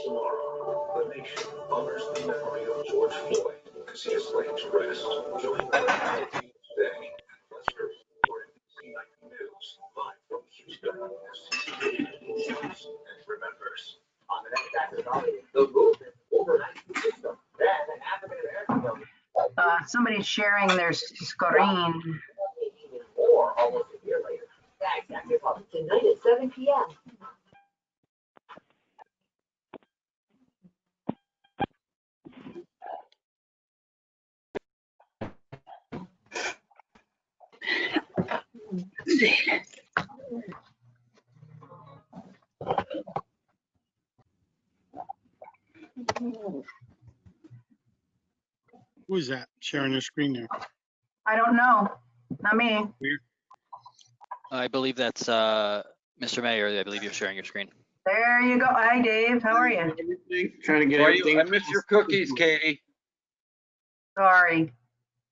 Tomorrow, the nation honors the memory of George Floyd as he is laid to rest. Join us today. Lester for NBC 19 News, live from Houston, as and remembers. On the next active the movement overnight system, then an African American. Somebody's sharing their screen. Or almost a year later. That's Active tonight at 7 p.m. Who's that sharing their screen there? I don't know. Not me. I believe that's Mr. Mayor. I believe you're sharing your screen. There you go. Hi, Dave. How are you? Trying to get everything. I miss your cookies, Katie. Sorry.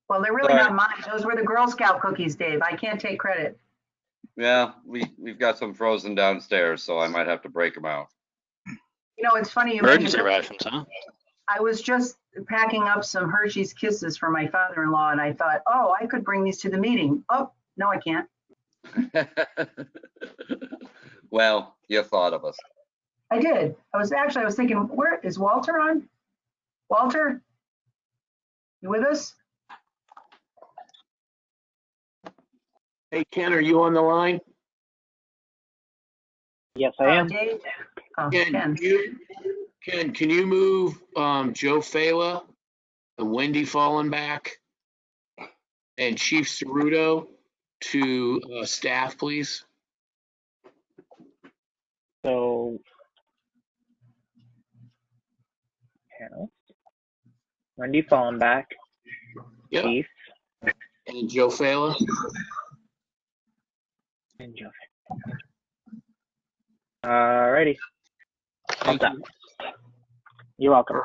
Well, they're really not mine. Those were the Girl Scout cookies, Dave. I can't take credit. Yeah, we've got some frozen downstairs, so I might have to break them out. You know, it's funny. Emergency rations, huh? I was just packing up some Hershey's Kisses for my father-in-law, and I thought, oh, I could bring these to the meeting. Oh, no, I can't. Well, you thought of us. I did. I was thinking, where is Walter on? Walter, you with us? Hey, Ken, are you on the line? Yes, I am. Dave? Oh, Ken, can you move Joe Fela and Wendy Fallenbach and Chief Ceruto to staff, please? So, panel. Wendy Fallenbach, Yep. Chief, And Joe Fela. and Joe. Alrighty. Thank you. You're welcome.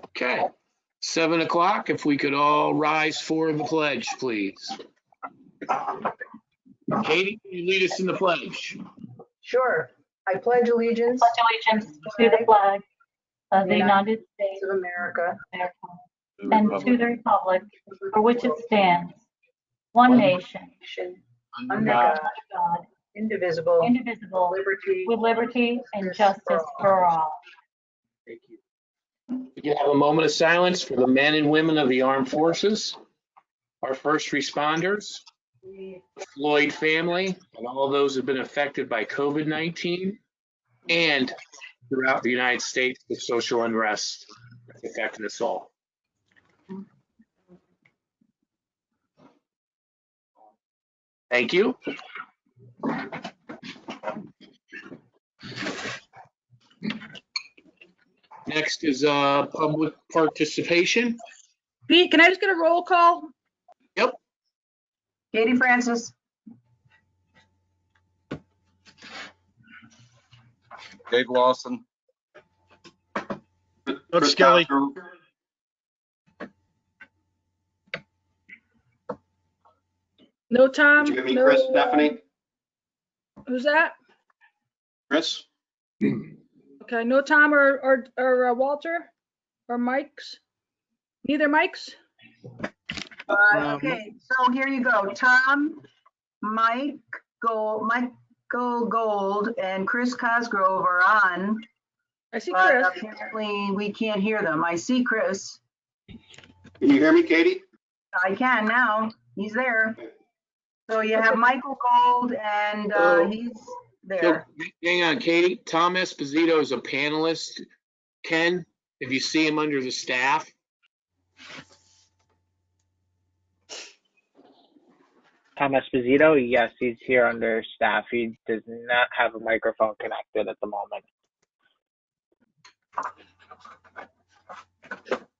Okay. 7 o'clock. If we could all rise for the pledge, please. Katie, can you lead us in the pledge? Sure. I pledge allegiance Pledge allegiance to the flag of the United States of America and to the republic for which it stands, one nation, under God, God, indivisible, indivisible, liberty, with liberty and justice for all. Thank you. We can have a moment of silence for the men and women of the armed forces, our first responders, the Floyd family, and all those who have been affected by COVID-19, and throughout the United States, the social unrest affecting us all. Thank you. Next is public participation. Pete, can I just get a roll call? Yep. Katie Francis, Dave Lawson. Let's Skelly. No Tom? Did you give me no, Chris, Stephanie? Who's that? Chris? Okay, no Tom or Walter or Mike's? Neither Mike's? okay, so here you go. Tom, Michael Gold, and Chris Cosgrove are on. I see But Chris. apparently we can't hear them. I see Chris. Can you hear me, Katie? I can now. He's there. So you have Michael Gold, and he's there. So, hang on, Katie. Tom Esposito is a panelist. Ken, if you see him under the staff. Tom Esposito, yes, he's here under staff. He does not have a microphone connected at the moment.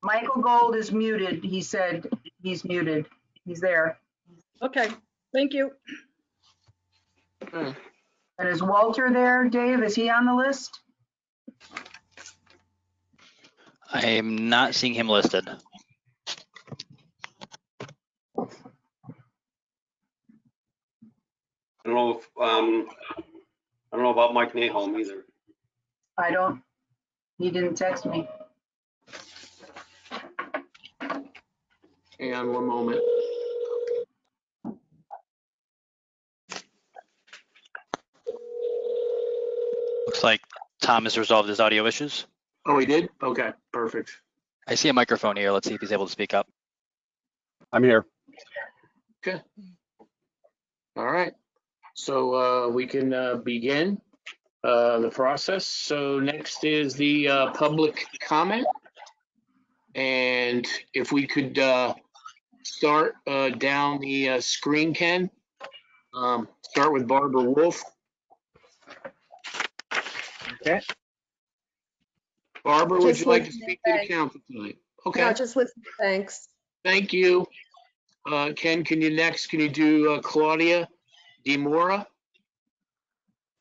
Michael Gold is muted. He said he's muted. He's there. Okay, thank you. Okay. And is Walter there, Dave? Is he on the list? I am not seeing him listed. I don't know if, I don't know about Mike Nahom either. He didn't text me. Hang on one moment. Looks like Tom has resolved his audio issues. Oh, he did? Okay, perfect. I see a microphone here. Let's see if he's able to speak up. I'm here. Okay. All right. So we can begin the process. So next is the public comment. And if we could start down the screen, Ken. Start with Barbara Wolf. Okay. Barbara, would Just you like to listening, speak to the thanks. council tonight? Okay, Yeah, just listen, thanks. thank you. Ken, can you do Claudia DeMora?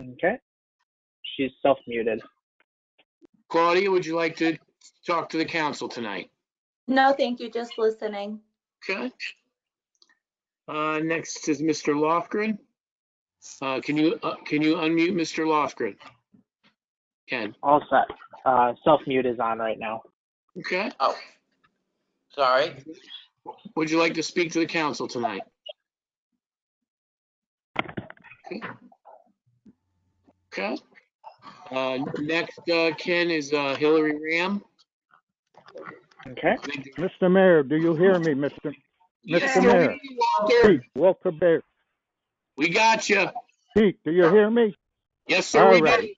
Okay. She's self-muted. Claudia, would you like to talk to the council tonight? No, thank you, just listening. Okay. Next is Mr. Lofgren. Can you unmute Mr. Lofgren? Ken. All set. Self-mute is on right now. Okay. Oh, sorry. Would you like to speak to the council tonight? Okay. Okay. Next, Ken, is Hillary Ram. Okay. Mr. Mayor, do you hear me, Mr. Yes, Mr. Mayor? Walter. Pete, Walter Bear. We got you. Pete, do you hear me? Yes, sir, All we right. do.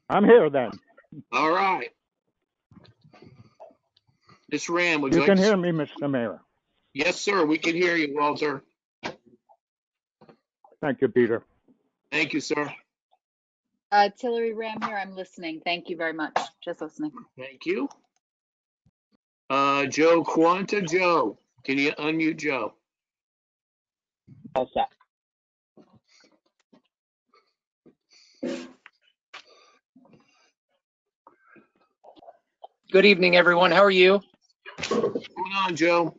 I'm here then. All right. Ms. Ram, would you You like can to? hear me, Mr. Mayor. Yes, sir, we can hear you, Walter. Thank you, Peter. Thank you, sir. It's Hillary Ram here. I'm listening. Thank you very much. Just listening. Thank you. Joe Quanta. Joe, can you unmute Joe? All set. Good evening, everyone. How are you? What's going on, Joe?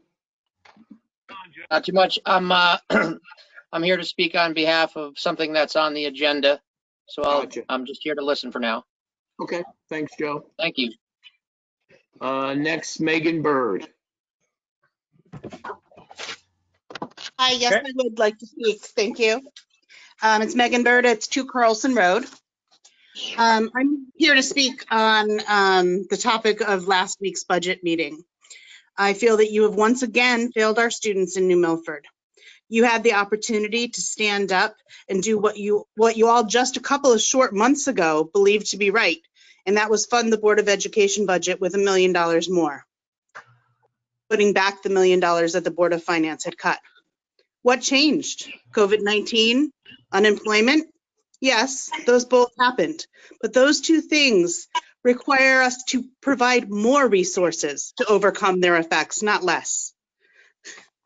Not too much. I'm I'm here to speak on behalf of something that's on the agenda. So Gotcha. I'm just here to listen for now. Okay, thanks, Joe. Thank you. Next, Megan Bird. Hi, yes, Okay. I would like to speak. Thank you. It's Megan Bird. It's 2 Carlson Road. I'm here to speak on the topic of last week's budget meeting. I feel that you have once again failed our students in New Milford. You had the opportunity to stand up and do what you all just a couple of short months ago believed to be right, and that was fund the Board of Education budget with $1 million more, putting back the $1 million that the Board of Finance had cut. What changed? COVID-19? Unemployment? Yes, those both happened, but those two things require us to provide more resources to overcome their effects, not less.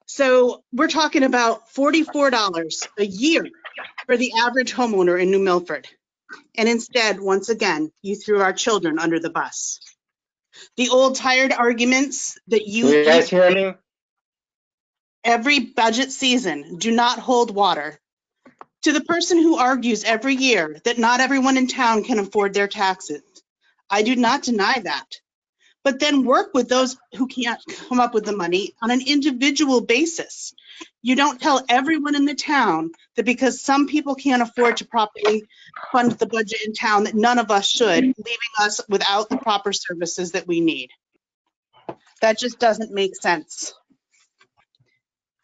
So we're talking about $44 a year for the average homeowner in New Milford. And instead, once again, you threw our children under the bus. The old tired arguments that you guys hear me? every budget season do not hold water. To the person who argues every year that not everyone in town can afford their taxes, I do not deny that. But then work with those who can't come up with the money on an individual basis. You don't tell everyone in the town that because some people can't afford to properly fund the budget in town that none of us should, leaving us without the proper services that we need. That just doesn't make sense.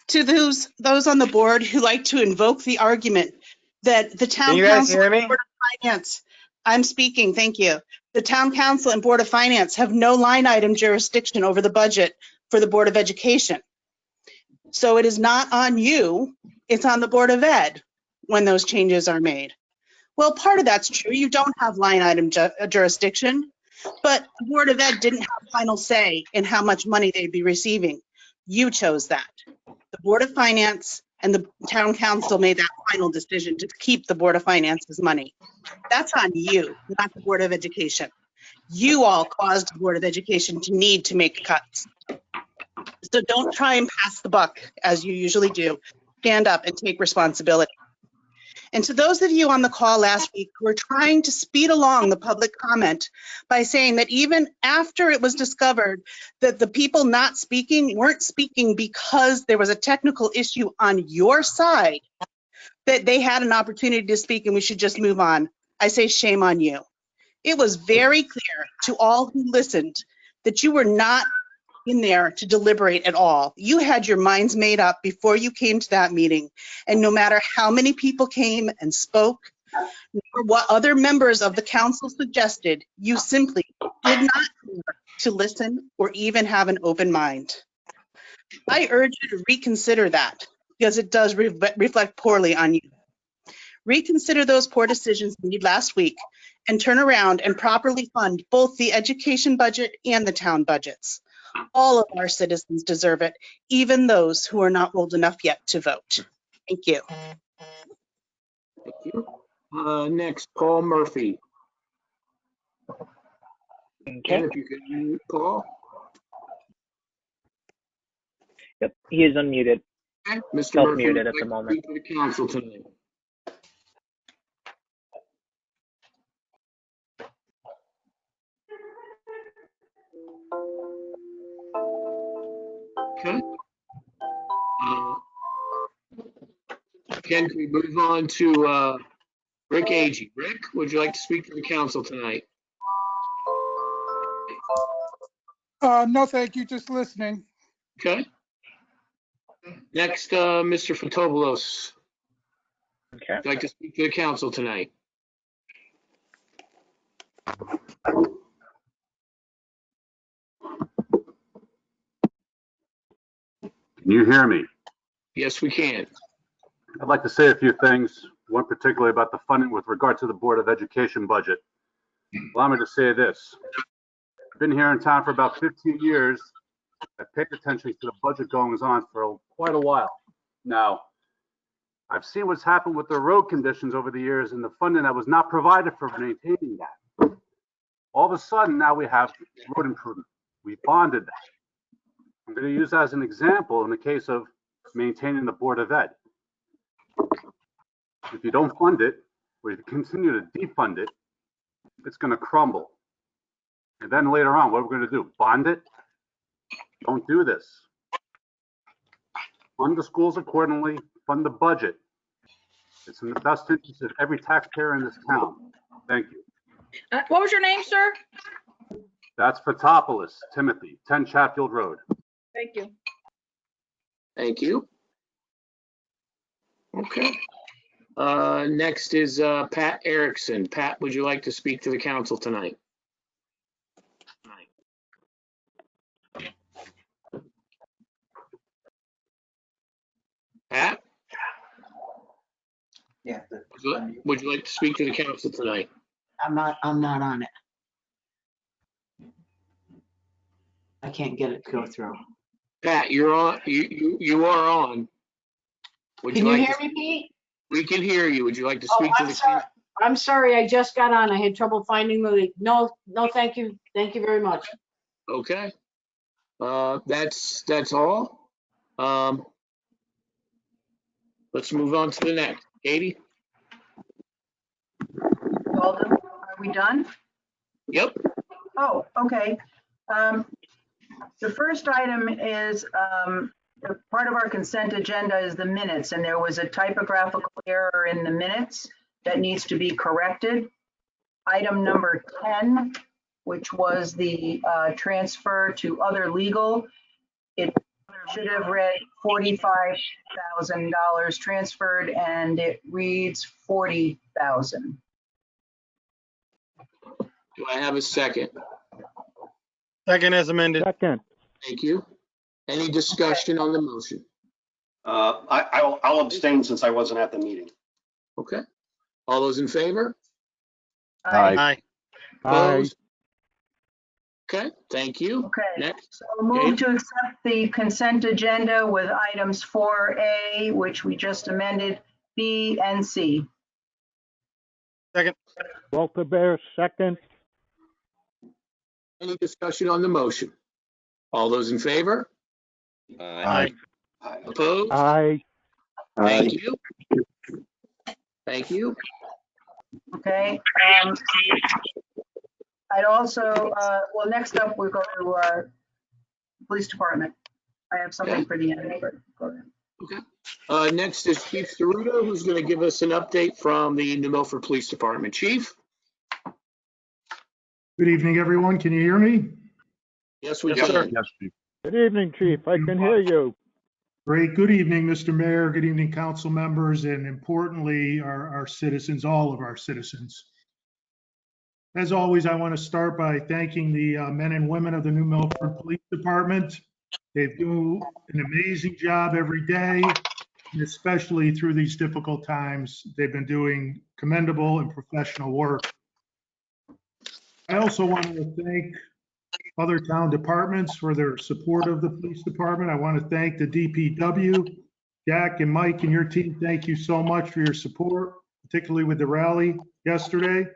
To those on the board who like to invoke the argument that the town council and Board of Finance, I'm speaking, thank you. The town council and Board of Finance have no line item jurisdiction over the budget for the Board of Education. So it is not on you, it's on the Board of Ed when those changes are made. Well, part of that's true. You don't have line item jurisdiction, but the Board of Ed didn't have final say in how much money they'd be receiving. You chose that. The Board of Finance and the town council made that final decision to keep the Board of Finance's money. That's on you, not the Board of Education. You all caused the Board of Education to need to make cuts. So don't try and pass the buck as you usually do. Stand up and take responsibility. And to those of you on the call last week who were trying to speed along the public comment by saying that even after it was discovered that the people not speaking weren't speaking because there was a technical issue on your side, that they had an opportunity to speak and we should just move on, I say shame on you. It was very clear to all who listened that you were not in there to deliberate at all. You had your minds made up before you came to that meeting. And no matter how many people came and spoke, or what other members of the council suggested, you simply did not care to listen or even have an open mind. I urge you to reconsider that because it does reflect poorly on you. Reconsider those poor decisions made last week and turn around and properly fund both the education budget and the town budgets. All of our citizens deserve it, even those who are not old enough yet to vote. Thank you. Thank you. Next, Paul Murphy. Okay. And if you can mute Paul. Yep, he is unmuted. Okay. Mr. Murphy, Self-muted at the moment. speak to the council tonight. Okay. Ken, can we move on to Rick Agee? Rick, would you like to speak to the council tonight? No, thank you, just listening. Okay. Next, Mr. Fotopoulos. Okay. Would you like to speak to the council tonight? Can you hear me? Yes, we can. I'd like to say a few things, one particularly about the funding with regard to the Board of Education budget. Allow me to say this. I've been here in town for about 15 years. I've paid attention to the budget goings on for quite a while. Now, I've seen what's happened with the road conditions over the years and the funding that was not provided for maintaining that. All of a sudden, now we have road improvement. We bonded that. I'm going to use that as an example in the case of maintaining the Board of Ed. If you don't fund it, or you continue to defund it, it's going to crumble. And then later on, what are we going to do? Bond it? Don't do this. Fund the schools accordingly, fund the budget. It's in the best interest of every taxpayer in this town. Thank you. What was your name, sir? That's Fotopoulos, Timothy, 10 Chatfield Road. Thank you. Thank you. Okay. Next is Pat Erickson. Pat, would you like to speak to the council tonight? Pat? Yeah. Would you like to speak to the council tonight? I'm not on it. I can't get it to go through. Pat, you're on. You are on. Would Can you like hear to, me, Pete? We can hear you. Would you like to speak to the council? I'm sorry, I just got on. I had trouble finding the link. No, thank you. Thank you very much. Okay. That's all. Let's move on to the next. Katie? Walden, are we done? Yep. Oh, okay. The first item is part of our consent agenda is the minutes, and there was a typographical error in the minutes that needs to be corrected. Item number 10, which was the transfer to other legal, it should have read $45,000 transferred, and it reads $40,000. Do I have a second? Second as amended. Second. Thank you. Any discussion on the motion? I'll abstain since I wasn't at the meeting. Okay. All those in favor? Aye. Aye. Opposed? Okay, thank you. Okay, Next. so move to accept the consent agenda with items 4A, which we just amended, B and C. Second. Walter Bear, second. Any discussion on the motion? All those in favor? Aye. Opposed? Aye. Thank you. Thank you. Okay. I'd also, well, next up, we go to police department. I have something for the end, but go ahead. Okay. Next is Chief Ceruto, who's going to give us an update from the New Milford Police Department. Chief? Good evening, everyone. Can you hear me? Yes, we Yes, can. sir. Good evening, Chief. I can hear you. Great. Good evening, Mr. Mayor. Good evening, council members, and importantly, our citizens, all of our citizens. As always, I want to start by thanking the men and women of the New Milford Police Department. They do an amazing job every day, and especially through these difficult times. They've been doing commendable and professional work. I also want to thank other town departments for their support of the police department. I want to thank the DPW, Jack and Mike and your team. Thank you so much for your support, particularly with the rally yesterday.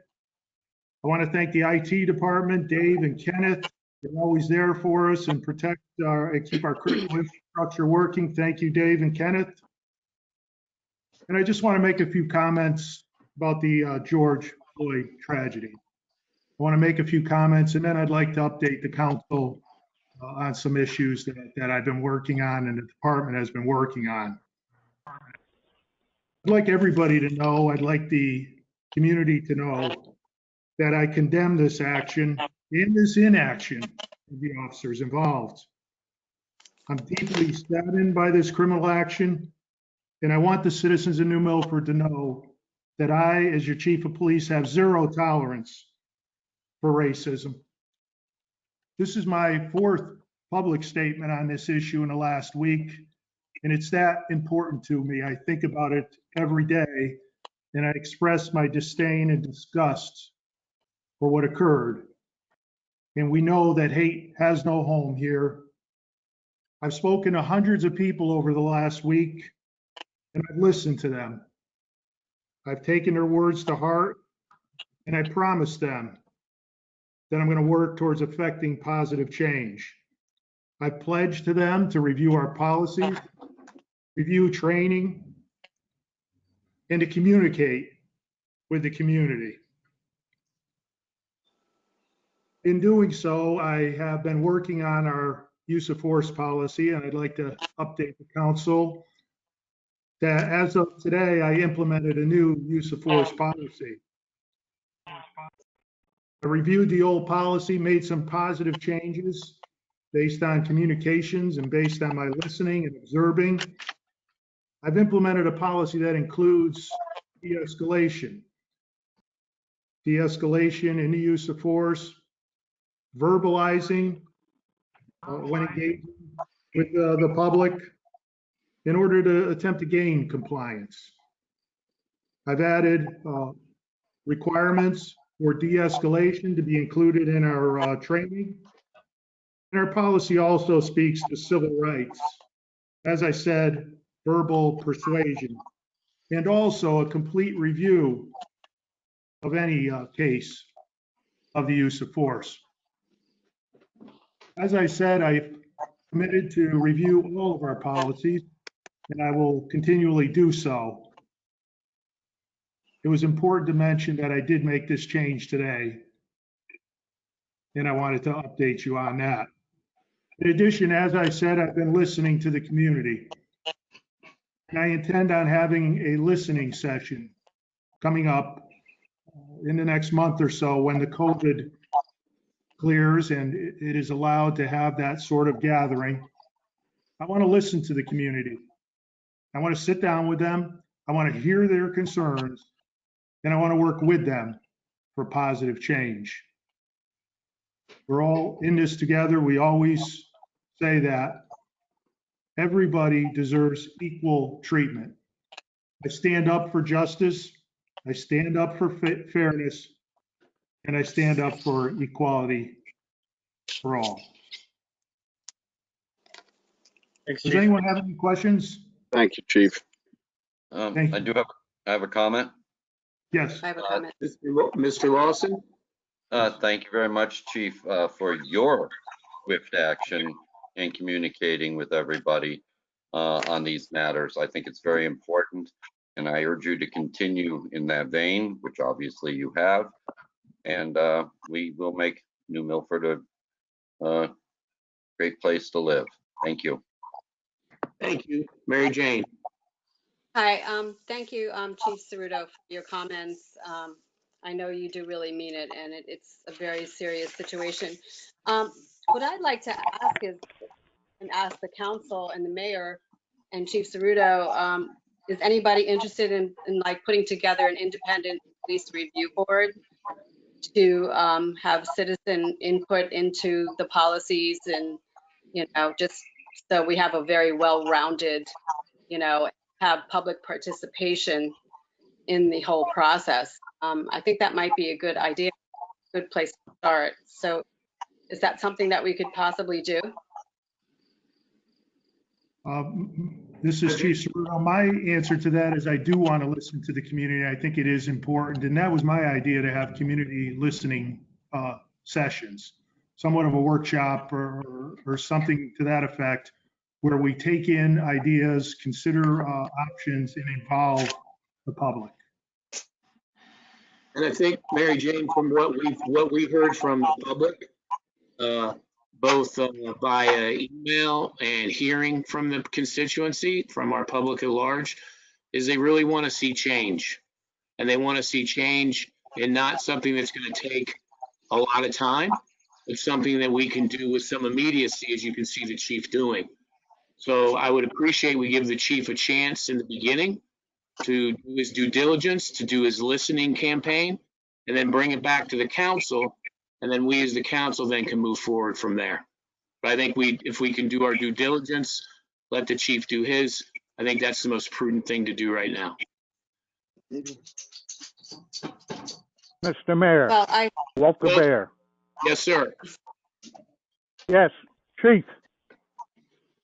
I want to thank the IT department, Dave and Kenneth. They're always there for us and protect and keep our critical infrastructure working. Thank you, Dave and Kenneth. And I just want to make a few comments about the George Floyd tragedy. I want to make a few comments, and then I'd like to update the council on some issues that I've been working on and the department has been working on. I'd like everybody to know, I'd like the community to know that I condemn this action and this inaction of the officers involved. I'm deeply saddened by this criminal action, and I want the citizens of New Milford to know that I, as your chief of police, have zero tolerance for racism. This is my fourth public statement on this issue in the last week, and it's that important to me. I think about it every day, and I express my disdain and disgust for what occurred. And we know that hate has no home here. I've spoken to hundreds of people over the last week, and I've listened to them. I've taken their words to heart, and I promise them that I'm going to work towards effecting positive change. I pledged to them to review our policies, review training, and to communicate with the community. In doing so, I have been working on our use of force policy, and I'd like to update the council that as of today, I implemented a new use of force policy. I reviewed the old policy, made some positive changes based on communications and based on my listening and observing. I've implemented a policy that includes de-escalation. De-escalation in the use of force, verbalizing when engaging with the public in order to attempt to gain compliance. I've added requirements for de-escalation to be included in our training. And our policy also speaks to civil rights. As I said, verbal persuasion, and also a complete review of any case of the use of force. As I said, I've committed to review all of our policies, and I will continually do so. It was important to mention that I did make this change today, and I wanted to update you on that. In addition, as I said, I've been listening to the community, and I intend on having a listening session coming up in the next month or so when the COVID clears and it is allowed to have that sort of gathering. I want to listen to the community. I want to sit down with them. I want to hear their concerns, and I want to work with them for positive change. We're all in this together. We always say that everybody deserves equal treatment. I stand up for justice. I stand up for fairness, and I stand up for equality for all. Thanks, Does Chief. anyone have any questions? Thank you, Chief. Thank you. I have a comment. Yes. I have a comment. Mr. Lawson? Thank you very much, Chief, for your swift action in communicating with everybody on these matters. I think it's very important, and I urge you to continue in that vein, which obviously you have. And we will make New Milford a great place to live. Thank you. Thank you. Mary Jane. Hi, thank you, Chief Ceruto, for your comments. I know you do really mean it, and it's a very serious situation. What I'd like to ask is, and ask the council and the mayor and Chief Ceruto, is anybody interested in like putting together an independent police review board to have citizen input into the policies and, just so we have a very well-rounded, have public participation in the whole process. I think that might be a good idea, good place to start. So is that something that we could possibly do? This is Chief Ceruto. My answer to that is I do want to listen to the community. I think it is important. And that was my idea, to have community listening sessions, somewhat of a workshop or something to that effect, where we take in ideas, consider options, and involve the public. And I think, Mary Jane, from what we heard from the public, both via email and hearing from the constituency, from our public at large, is they really want to see change. And they want to see change in not something that's going to take a lot of time, but something that we can do with some immediacy, as you can see the chief doing. So I would appreciate we give the chief a chance in the beginning to do his due diligence, to do his listening campaign, and then bring it back to the council. And then we as the council then can move forward from there. But I think if we can do our due diligence, let the chief do his, I think that's the most prudent thing to do right now. Mr. Mayor, Well, Walter Bear. Yes, sir. Yes, Chief.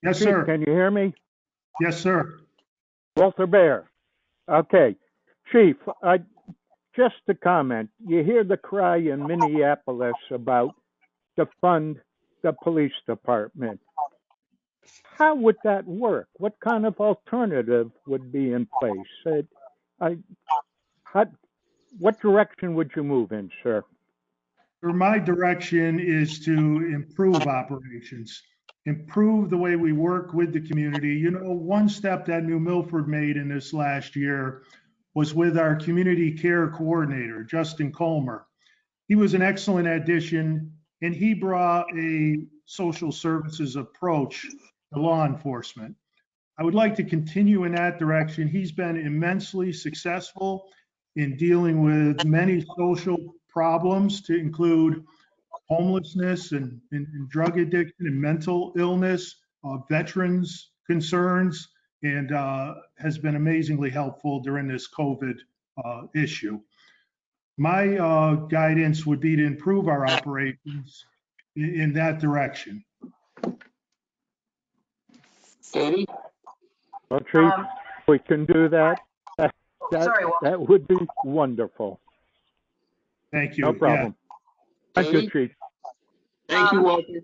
Yes, Chief, sir. can you hear me? Yes, sir. Walter Bear. Okay. Chief, just a comment. You hear the cry in Minneapolis about defund the police department. How would that work? What kind of alternative would be in place? What direction would you move in, sir? My direction is to improve operations, improve the way we work with the community. One step that New Milford made in this last year was with our community care coordinator, Justin Colmer. He was an excellent addition, and he brought a social services approach to law enforcement. I would like to continue in that direction. He's been immensely successful in dealing with many social problems, to include homelessness and drug addiction and mental illness, veterans concerns, and has been amazingly helpful during this COVID issue. My guidance would be to improve our operations in that direction. Katie? Well, Chief, we can do that. Sorry, Walter. That would be wonderful. Thank you. No problem. Yeah. Thank you, Chief. Thank you, Walter.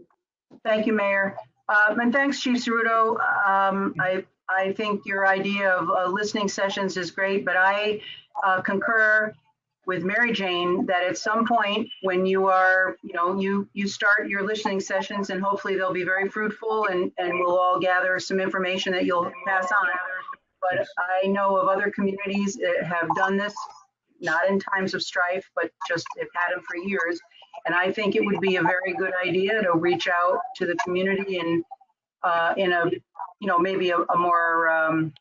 Thank you, Mayor. And thanks, Chief Ceruto. I think your idea of listening sessions is great, but I concur with Mary Jane that at some point when you are, you start your listening sessions, and hopefully they'll be very fruitful, and we'll all gather some information that you'll pass on. But I know of other communities that have done this, not in times of strife, but just have had them for years. And I think it would be a very good idea to reach out to the community and in a, maybe a more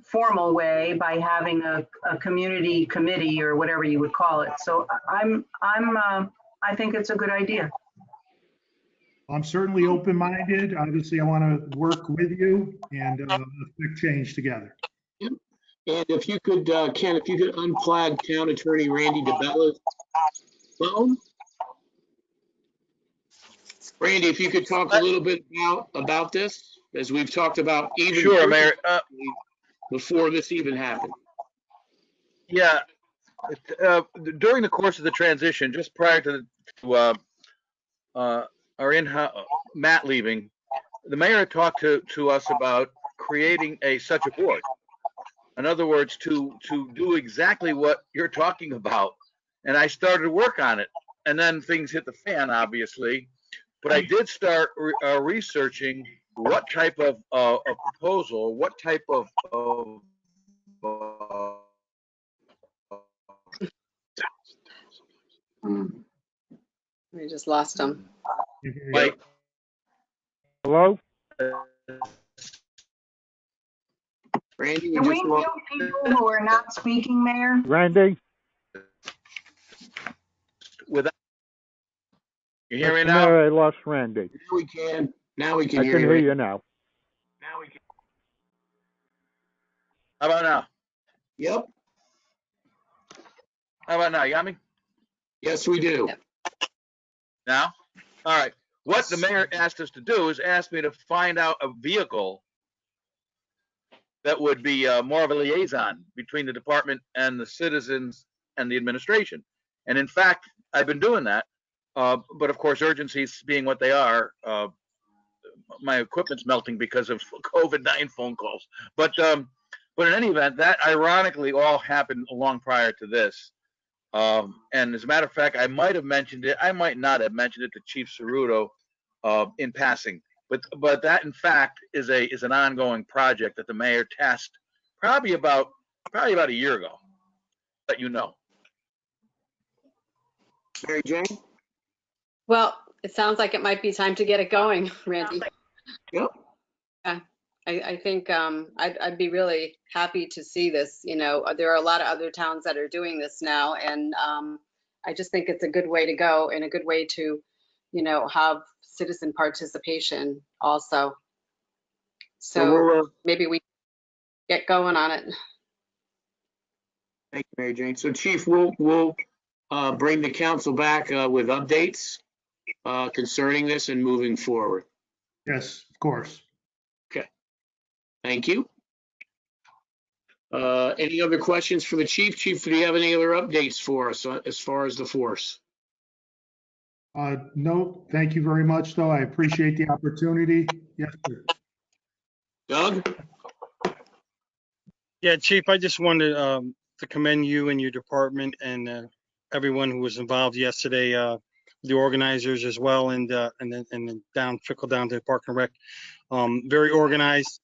formal way by having a community committee or whatever you would call it. So I think it's a good idea. I'm certainly open-minded. Obviously, I want to work with you and affect change together. And if you could, Ken, if you could unflag Town Attorney Randy DeBella's phone. Randy, if you could talk a little bit about this, as we've talked about even Sure, Mayor. before this even happened. Yeah, During the course of the transition, just prior to our Matt leaving, the mayor had talked to us about creating such a board. In other words, to do exactly what you're talking about. And I started to work on it. And then things hit the fan, obviously. But I did start researching what type of proposal, what type of We just lost him. like Hello? Randy, Can we mute people who are not speaking, Mayor? Randy? without. You hear me Mr. now? Mayor, I lost Randy. now we can. Now we can I hear can you. hear you now. Now we can. How about now? Yep. How about now? You got me? Yes, we do. Yep. Now? All right. What the mayor asked us to do is ask me to find out a vehicle that would be more of a liaison between the department and the citizens and the administration. And in fact, I've been doing that. But of course, urgencies being what they are, my equipment's melting because of COVID-19 phone calls. But in any event, that ironically all happened long prior to this. And as a matter of fact, I might have mentioned it. I might not have mentioned it to Chief Ceruto in passing. But that in fact is an ongoing project that the mayor tasked probably about a year ago. Let you know. Mary Jane? Well, it sounds like it might be time to get it going, Randy. Yep. Yeah, I think I'd be really happy to see this. You know, there are a lot of other towns that are doing this now, and I just think it's a good way to go and a good way to, you know, have citizen participation also. So maybe we get going on it. Thank you, Mary Jane. So Chief, we'll bring the council back with updates concerning this and moving forward. Yes, of course. Okay. Thank you. Any other questions for the chief? Chief, do you have any other updates for us as far as the force? No, thank you very much, though. I appreciate the opportunity. Yes, sir. Doug? Yeah, Chief, I just wanted to commend you and your department and everyone who was involved yesterday, the organizers as well, and then trickle down to the Park and Rec. Very organized,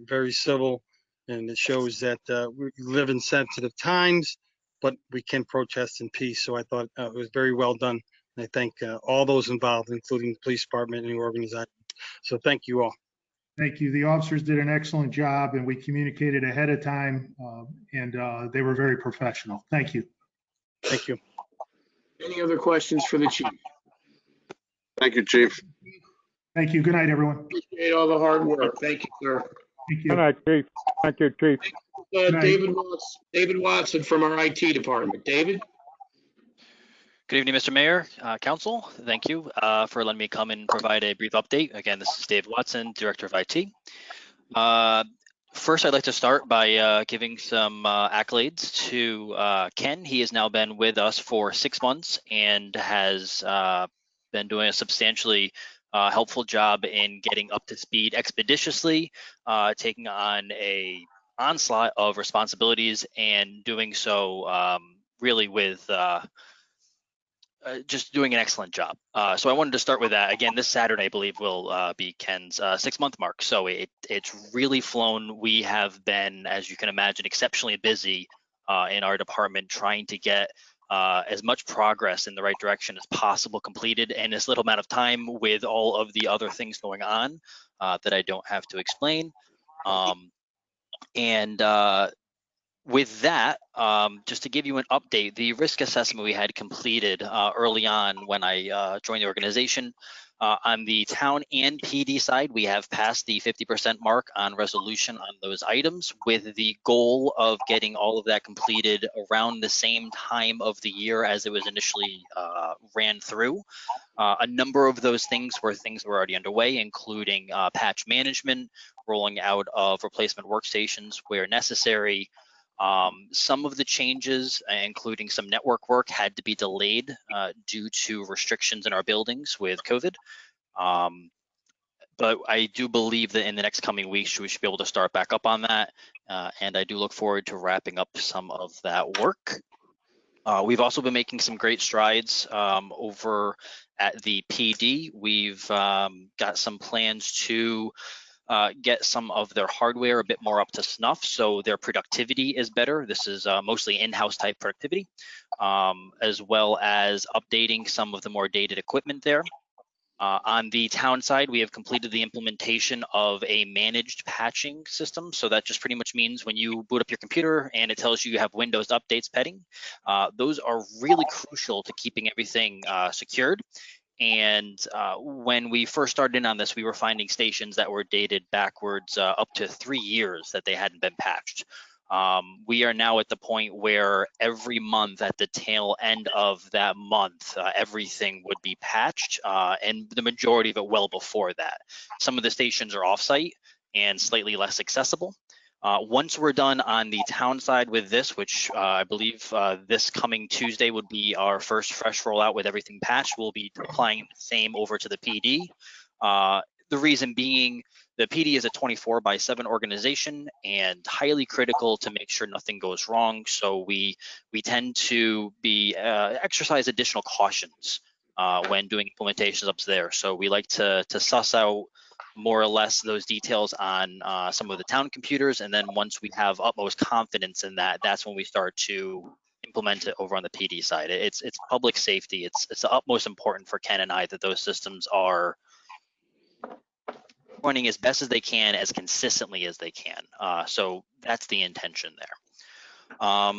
very civil, and it shows that we live in sensitive times, but we can protest in peace. So I thought it was very well done. And I thank all those involved, including the police department and the organization. So thank you all. Thank you. The officers did an excellent job, and we communicated ahead of time, and they were very professional. Thank you. Thank you. Any other questions for the chief? Thank you, Chief. Thank you. Good night, everyone. Appreciate all the hard work. Thank you, sir. Thank you. Good night, Chief. Thank you, Chief. David Watson from our IT department. David? Good evening, Mr. Mayor, Council. Thank you for letting me come and provide a brief update. Again, this is Dave Watson, Director of IT. First, I'd like to start by giving some accolades to Ken. He has now been with us for 6 months and has been doing a substantially helpful job in getting up to speed expeditiously, taking on a onslaught of responsibilities and doing so really with just doing an excellent job. So I wanted to start with that. Again, this Saturday, I believe, will be Ken's 6-month mark. So it's really flown. We have been, as you can imagine, exceptionally busy in our department trying to get as much progress in the right direction as possible completed in as little amount of time with all of the other things going on that I don't have to explain. With that, just to give you an update, the risk assessment we had completed early on when I joined the organization, on the town and PD side, we have passed the 50% mark on resolution on those items with the goal of getting all of that completed around the same time of the year as it was initially ran through. A number of those things were already underway, including patch management, rolling out of replacement workstations where necessary, Some of the changes, including some network work, had to be delayed due to restrictions in our buildings with COVID. But I do believe that in the next coming weeks, we should be able to start back up on that. And I do look forward to wrapping up some of that work. We've also been making some great strides over at the PD. We've got some plans to get some of their hardware a bit more up to snuff, so their productivity is better. This is mostly in-house type productivity, as well as updating some of the more dated equipment there. On the town side, we have completed the implementation of a managed patching system. So that just pretty much means when you boot up your computer and it tells you you have Windows updates pending, those are really crucial to keeping everything secured. And when we first started in on this, we were finding stations that were dated backwards up to 3 years that they hadn't been patched. We are now at the point where every month at the tail end of that month, everything would be patched, and the majority of it well before that. Some of the stations are offsite and slightly less accessible. Once we're done on the town side with this, which I believe this coming Tuesday would be our first fresh rollout with everything patched, we'll be applying the same over to the PD. The reason being, the PD is a 24/7 organization and highly critical to make sure nothing goes wrong. So we tend to be exercise additional cautions when doing implementations up there. So we like to suss out more or less those details on some of the town computers, and then once we have utmost confidence in that, that's when we start to implement it over on the PD side. It's public safety. It's the utmost important for Ken and I that those systems are running as best as they can, as consistently as they can. So that's the intention there.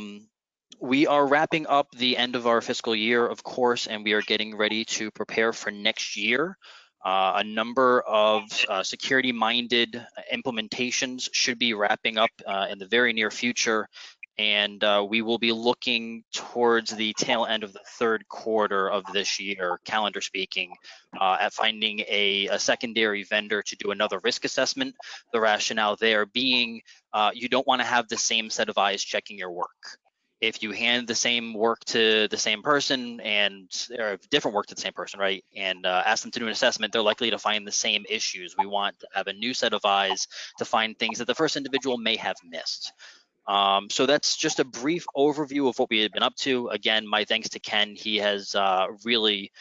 We are wrapping up the end of our fiscal year, of course, and we are getting ready to prepare for next year. A number of security-minded implementations should be wrapping up in the very near future, and we will be looking towards the tail end of the third quarter of this year, calendar speaking, at finding a secondary vendor to do another risk assessment. The rationale there being you don't want to have the same set of eyes checking your work. If you hand the same work to the same person or different work to the same person, right, and ask them to do an assessment, they're likely to find the same issues. We want to have a new set of eyes to find things that the first individual may have missed. So that's just a brief overview of what we have been up to. Again, my thanks to Ken. He has really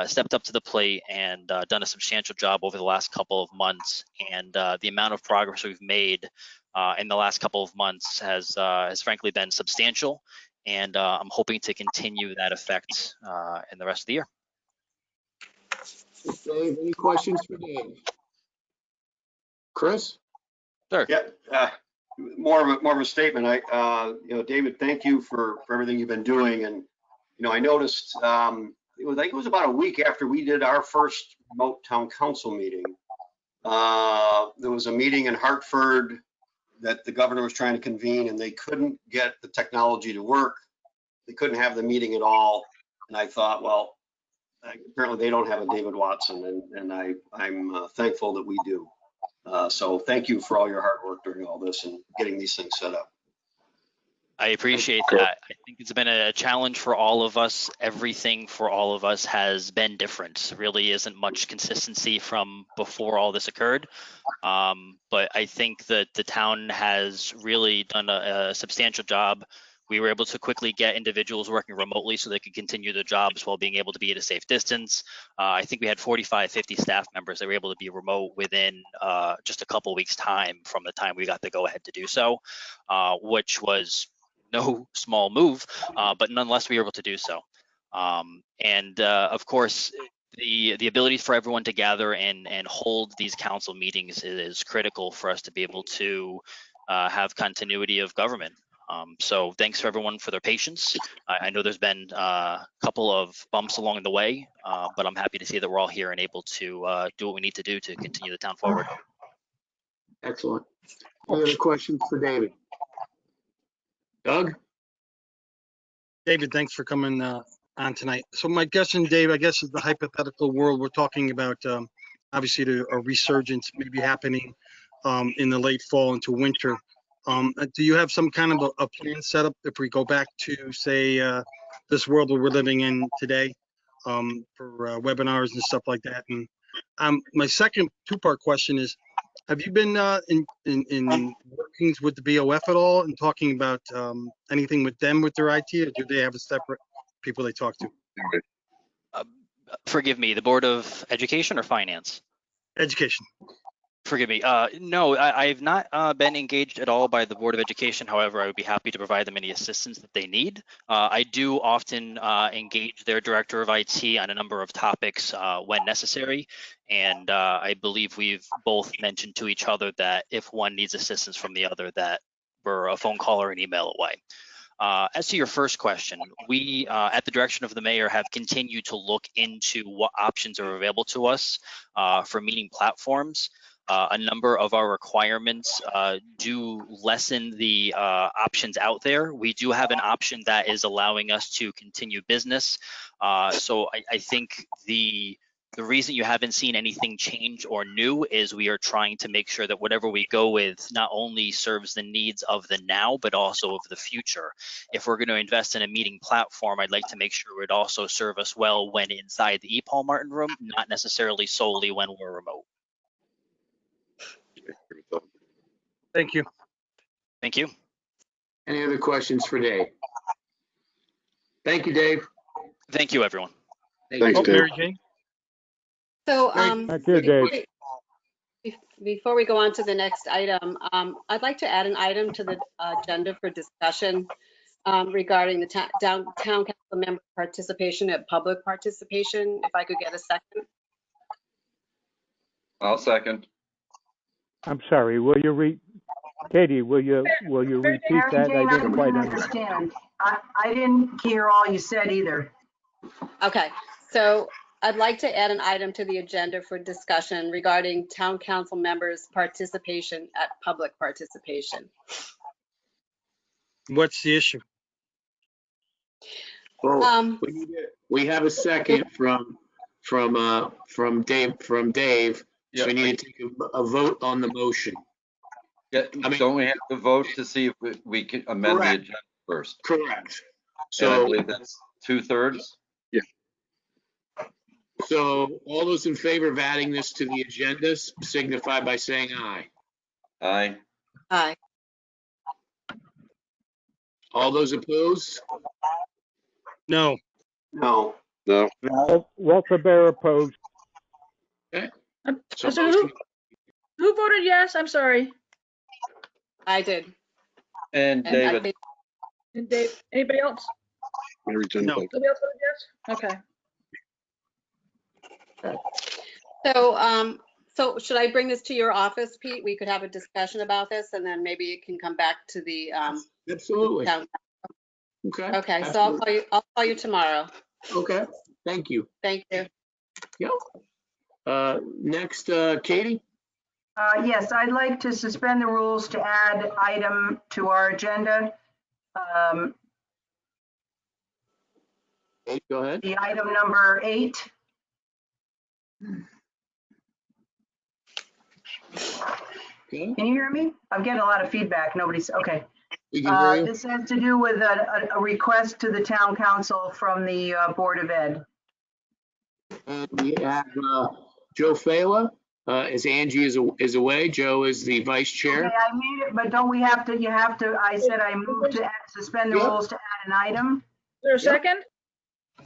stepped up to the plate and done a substantial job over the last couple of months. And the amount of progress we've made in the last couple of months has frankly been substantial. And I'm hoping to continue that effect in the rest of the year. Dave, any questions for Dave? Chris? Sure. Yeah. More of a statement. David, thank you for everything you've been doing. And, I noticed I think it was about a week after we did our first remote town council meeting. There was a meeting in Hartford that the governor was trying to convene, and they couldn't get the technology to work. They couldn't have the meeting at all. And I thought, well, apparently they don't have a David Watson, and I'm thankful that we do. So thank you for all your hard work during all this and getting these things set up. I appreciate that. I think it's been a challenge for all of us. Everything for all of us has been different. There really isn't much consistency from before all this occurred. But I think that the town has really done a substantial job. We were able to quickly get individuals working remotely so they could continue their jobs while being able to be at a safe distance. I think we had 45, 50 staff members that were able to be remote within just a couple weeks' time from the time we got the go ahead to do so, which was no small move, but nonetheless we were able to do so. Of course, the ability for everyone to gather and hold these council meetings is critical for us to be able to have continuity of government. So thanks for everyone for their patience. I know there's been a couple of bumps along the way, but I'm happy to see that we're all here and able to do what we need to do to continue the town forward. Excellent. Any other questions for David? Doug? David, thanks for coming on tonight. So my question, Dave, I guess is the hypothetical world we're talking about, obviously a resurgence maybe happening in the late fall into winter. Do you have some kind of a plan set up if we go back to, say, this world that we're living in today, for webinars and stuff like that? And my second two-part question is, have you been in workings with the BOF at all and talking about anything with them with their IT, or do they have a separate people they talk to? Forgive me, the Board of Education or Finance? Education. Forgive me. No, I've not been engaged at all by the Board of Education. However, I would be happy to provide them any assistance that they need. I do often engage their Director of IT on a number of topics when necessary. And I believe we've both mentioned to each other that if one needs assistance from the other, that we're a phone call or an email away. As to your first question, we, at the direction of the mayor, have continued to look into what options are available to us for meeting platforms. A number of our requirements do lessen the options out there. We do have an option that is allowing us to continue business. So I think the reason you haven't seen anything change or new is we are trying to make sure that whatever we go with not only serves the needs of the now, but also of the future. If we're going to invest in a meeting platform, I'd like to make sure it also serve us well when inside the E. Paul Martin room, not necessarily solely when we're remote. Thank you. Thank you. Any other questions for Dave? Thank you, Dave. Thank you, everyone. Thanks, Dave. Mary Jane. So Thank you, Dave. before we go on to the next item, I'd like to add an item to the agenda for discussion regarding the town council member participation and public participation. If I could get a second. I'll second. I'm sorry, Katie, will you repeat Mary that? Jane, I didn't quite understand. understand. I didn't hear all you said either. Okay, so I'd like to add an item to the agenda for discussion regarding town council members' participation at public participation. What's the issue? Well, we have a second from Dave. So we need to take a vote on the motion. Yeah, don't we have to vote to see if we can amend the agenda first? Correct. And I So believe that's 2/3. Yeah. So all those in favor of adding this to the agenda signify by saying aye. Aye. Aye. All those opposed? No. No. No. Walter Bear opposed. Okay. So who voted yes? I'm sorry. I did. And David. And Dave, anybody else? Mary Jane. No. Nobody else voted yes? Okay. So should I bring this to your office, Pete? We could have a discussion about this and then maybe it can come back to the Absolutely. town. Okay. Okay, so I'll call you tomorrow. Okay. Thank you. Thank you. Yep. Next, Katie? Yes, I'd like to suspend the rules to add item to our agenda. Go ahead. The item number 8. Okay. Can you hear me? I'm getting a lot of feedback. Nobody's, okay. We can hear you. This has to do with a request to the town council from the Board of Ed. And we have Joe Fela, as Angie is away. Joe is the vice chair. Okay, I made it, but don't we have to, I said I moved to suspend the rules to add an item. Is there a second?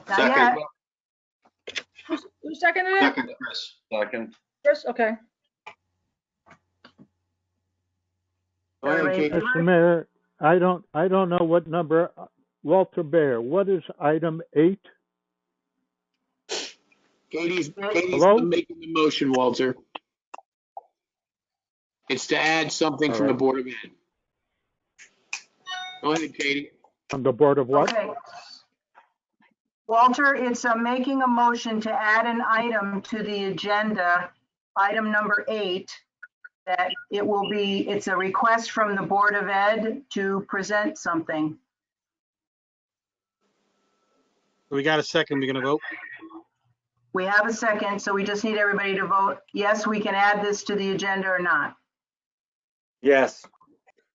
Not yet. Who seconded it? Second, Chris. Second. Chris, okay. Go ahead, Katie. Mr. Mayor, I don't know what number, Walter Bear, what is item 8? Katie's Hello? making the motion, Walter. It's to add something from the Board of Ed. Go ahead, Katie. On the Board of what? Okay. Walter, it's making a motion to add an item to the agenda, item number 8, that it's a request from the Board of Ed to present something. We got a second. We're going to vote. We have a second, so we just need everybody to vote. Yes, we can add this to the agenda or not. Yes.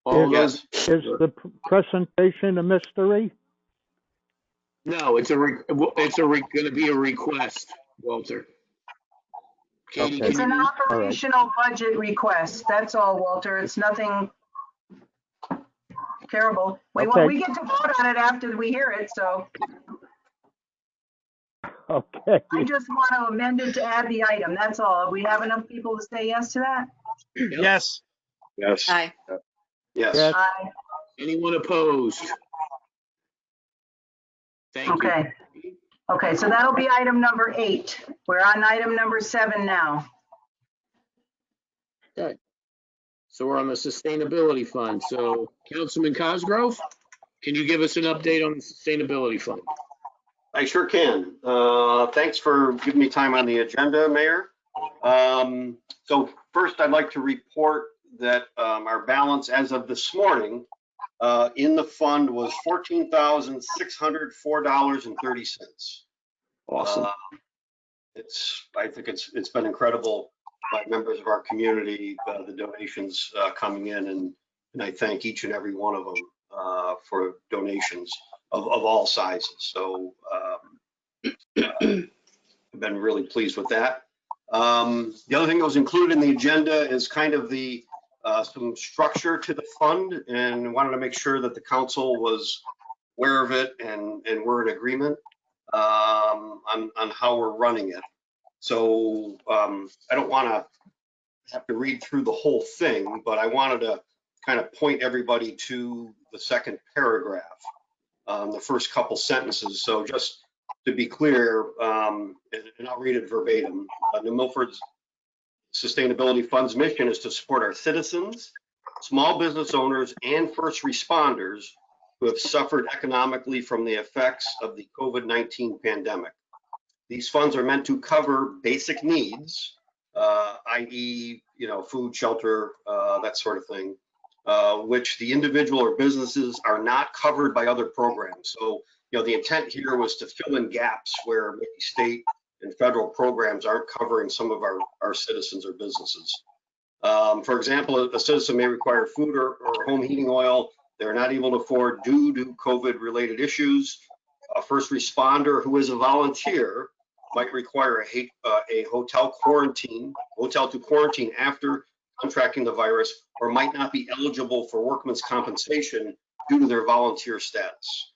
All Is, those. is the presentation a mystery? No, it's going to be a request, Walter. Katie, Okay. It's an can you? operational budget request. That's all, Walter. It's nothing terrible. Okay. We get to vote on it after we hear it, so Okay. I just want to amend it to add the item. That's all. We have enough people to say yes to that? Yes. Yes. Aye. Yes. Yes. Aye. Anyone opposed? Thank you. Okay. Okay, so that'll be item number 8. We're on item number 7 now. Okay. So we're on the sustainability fund. So Councilman Cosgrove, can you give us an update on the sustainability fund? I sure can. Thanks for giving me time on the agenda, Mayor. So first, I'd like to report that our balance as of this morning in the fund was $14,604.30. Awesome. I think it's been incredible by members of our community, the donations coming in, and I thank each and every one of them for donations of all sizes. So I've been really pleased with that. The other thing that was included in the agenda is kind of the some structure to the fund, and wanted to make sure that the council was aware of it and we're in agreement on how we're running it. So I don't want to have to read through the whole thing, but I wanted to kind of point everybody to the second paragraph, the first couple sentences. So just to be clear, and I'll read it verbatim, New Milford's Sustainability Fund's mission is to support our citizens, small business owners, and first responders who have suffered economically from the effects of the COVID-19 pandemic. These funds are meant to cover basic needs, i.e., food, shelter, that sort of thing, which the individual or businesses are not covered by other programs. So, the intent here was to fill in gaps where maybe state and federal programs aren't covering some of our citizens or businesses. For example, a citizen may require food or home heating oil they're not able to afford due to COVID-related issues. A first responder who is a volunteer might require a hotel to quarantine after contracting the virus, or might not be eligible for workman's compensation due to their volunteer status.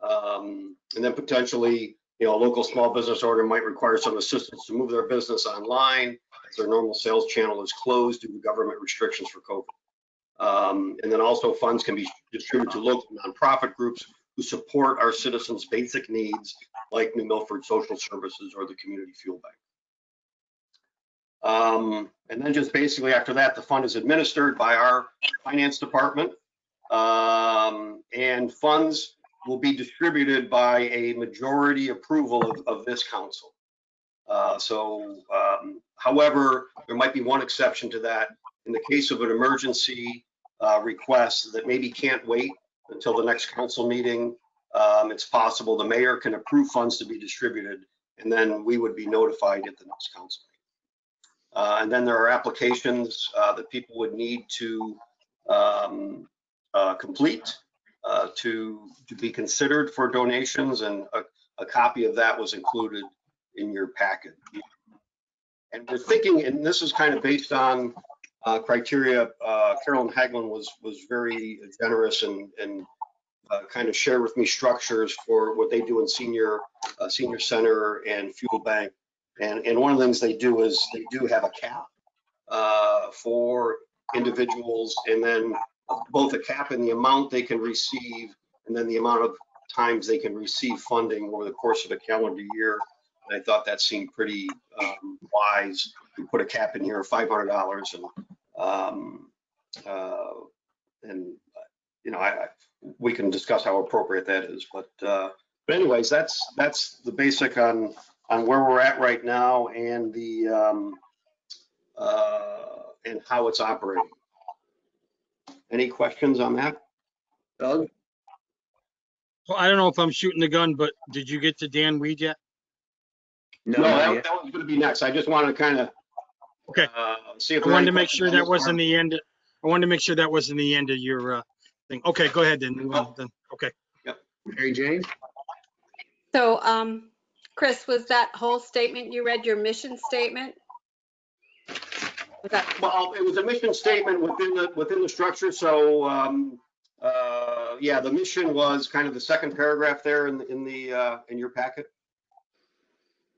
And then potentially, a local small business owner might require some assistance to move their business online as their normal sales channel is closed due to government restrictions for COVID. And then also funds can be distributed to local nonprofit groups who support our citizens' basic needs, like New Milford Social Services or the Community Fuel Bank. And then just basically after that, the fund is administered by our finance department, and funds will be distributed by a majority approval of this council. However, there might be one exception to that. In the case of an emergency request that maybe can't wait until the next council meeting, it's possible the mayor can approve funds to be distributed, and then we would be notified at the next council meeting. And then there are applications that people would need to complete to be considered for donations, and a copy of that was included in your packet. And we're thinking, and this is kind of based on criteria, Carolyn Hagelin was very generous and kind of shared with me structures for what they do in senior center and fuel bank. And one of the things they do is they do have a cap for individuals, and then both a cap in the amount they can receive, and then the amount of times they can receive funding over the course of a calendar year. And I thought that seemed pretty wise. We put a cap in here of $500, and we can discuss how appropriate that is. But anyways, that's the basic on where we're at right now, and the and how it's operating. Any questions on that, Doug? Well, I don't know if I'm shooting the gun, but did you get to Dan Weed yet? No, that was going to be next. I just wanted to kind of okay. See if I wanted to make sure that wasn't the end. I wanted to make sure that wasn't the end of your thing. Okay, go ahead then. Move on then. Okay. Yep. Mary Jane? So, Chris, was that whole statement you read your mission statement? Was that? Well, it was a mission statement within the structure. So, yeah, the mission was kind of the second paragraph there in your packet.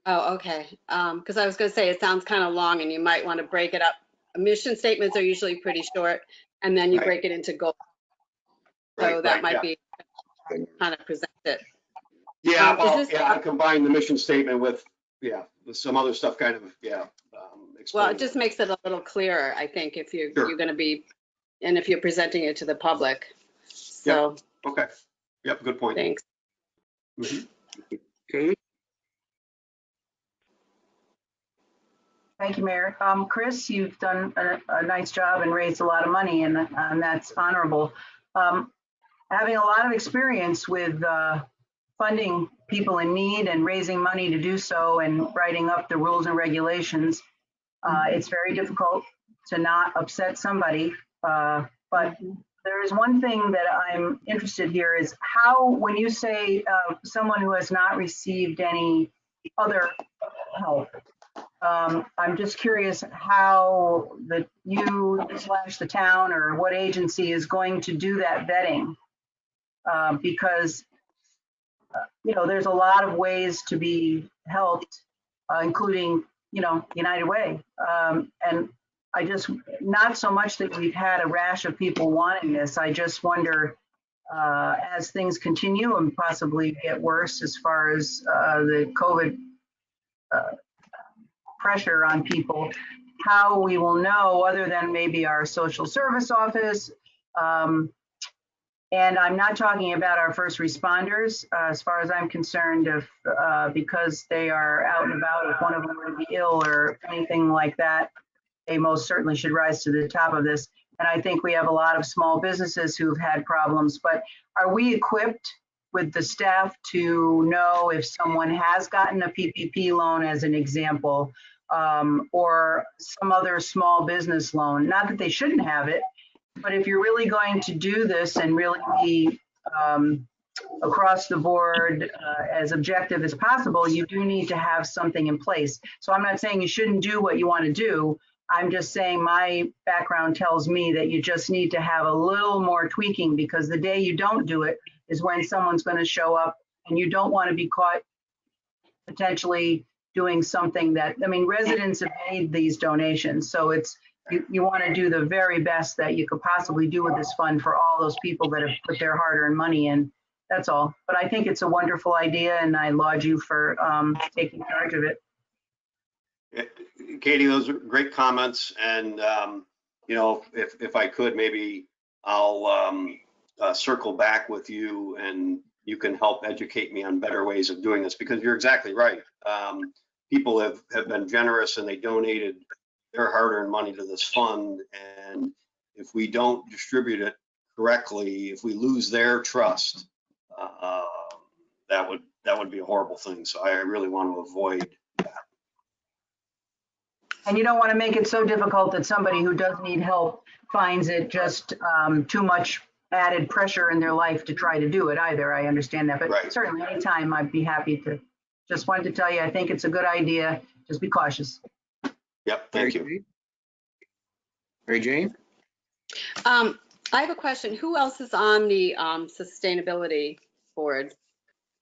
Oh, okay. Because I was going to say it sounds kind of long, and you might want to break it up. Mission statements are usually pretty short, and then you break it into goals. So that might be kind of presented. Yeah, well, I combined the mission statement with some other stuff, kind of Well, it just makes it a little clearer, I think, if you're going to be, and if you're presenting it to the public. So. Yep. Okay. Yep. Good point. Thanks. Okay. Thank you, Mayor. Chris, you've done a nice job and raised a lot of money, and that's honorable. Having a lot of experience with funding people in need and raising money to do so and writing up the rules and regulations, it's very difficult to not upset somebody. But there is one thing that I'm interested here is how, when you say someone who has not received any other help, I'm just curious how you/the town or what agency is going to do that vetting, because there's a lot of ways to be helped, including United Way, and I just, not so much that we've had a rash of people wanting this. I just wonder, as things continue and possibly get worse as far as the COVID pressure on people, how we will know, other than maybe our social service office. And I'm not talking about our first responders, as far as I'm concerned, because they are out and about, if one of them would be ill or anything like that, they most certainly should rise to the top of this. And I think we have a lot of small businesses who've had problems, but are we equipped with the staff to know if someone has gotten a PPP loan, as an example, or some other small business loan? Not that they shouldn't have it, but if you're really going to do this and really be across the board as objective as possible, you do need to have something in place. So I'm not saying you shouldn't do what you want to do. I'm just saying my background tells me that you just need to have a little more tweaking, because the day you don't do it is when someone's going to show up, and you don't want to be caught potentially doing something that, I mean, residents have made these donations. So it's, you want to do the very best that you could possibly do with this fund for all those people that have put their hard-earned money in. That's all. But I think it's a wonderful idea, and I laud you for taking charge of it. Katie, those are great comments. And, if I could, maybe I'll circle back with you, and you can help educate me on better ways of doing this, because you're exactly right. People have been generous, and they donated their hard-earned money to this fund. And if we don't distribute it correctly, if we lose their trust, that would be a horrible thing. So I really want to avoid that. And you don't want to make it so difficult that somebody who does need help finds it just too much added pressure in their life to try to do it either. I understand that, but certainly anytime I'd be happy to. Just wanted to tell you, I think it's a good idea. Just be cautious. Yep, thank you. Mary Jane? I have a question. Who else is on the sustainability board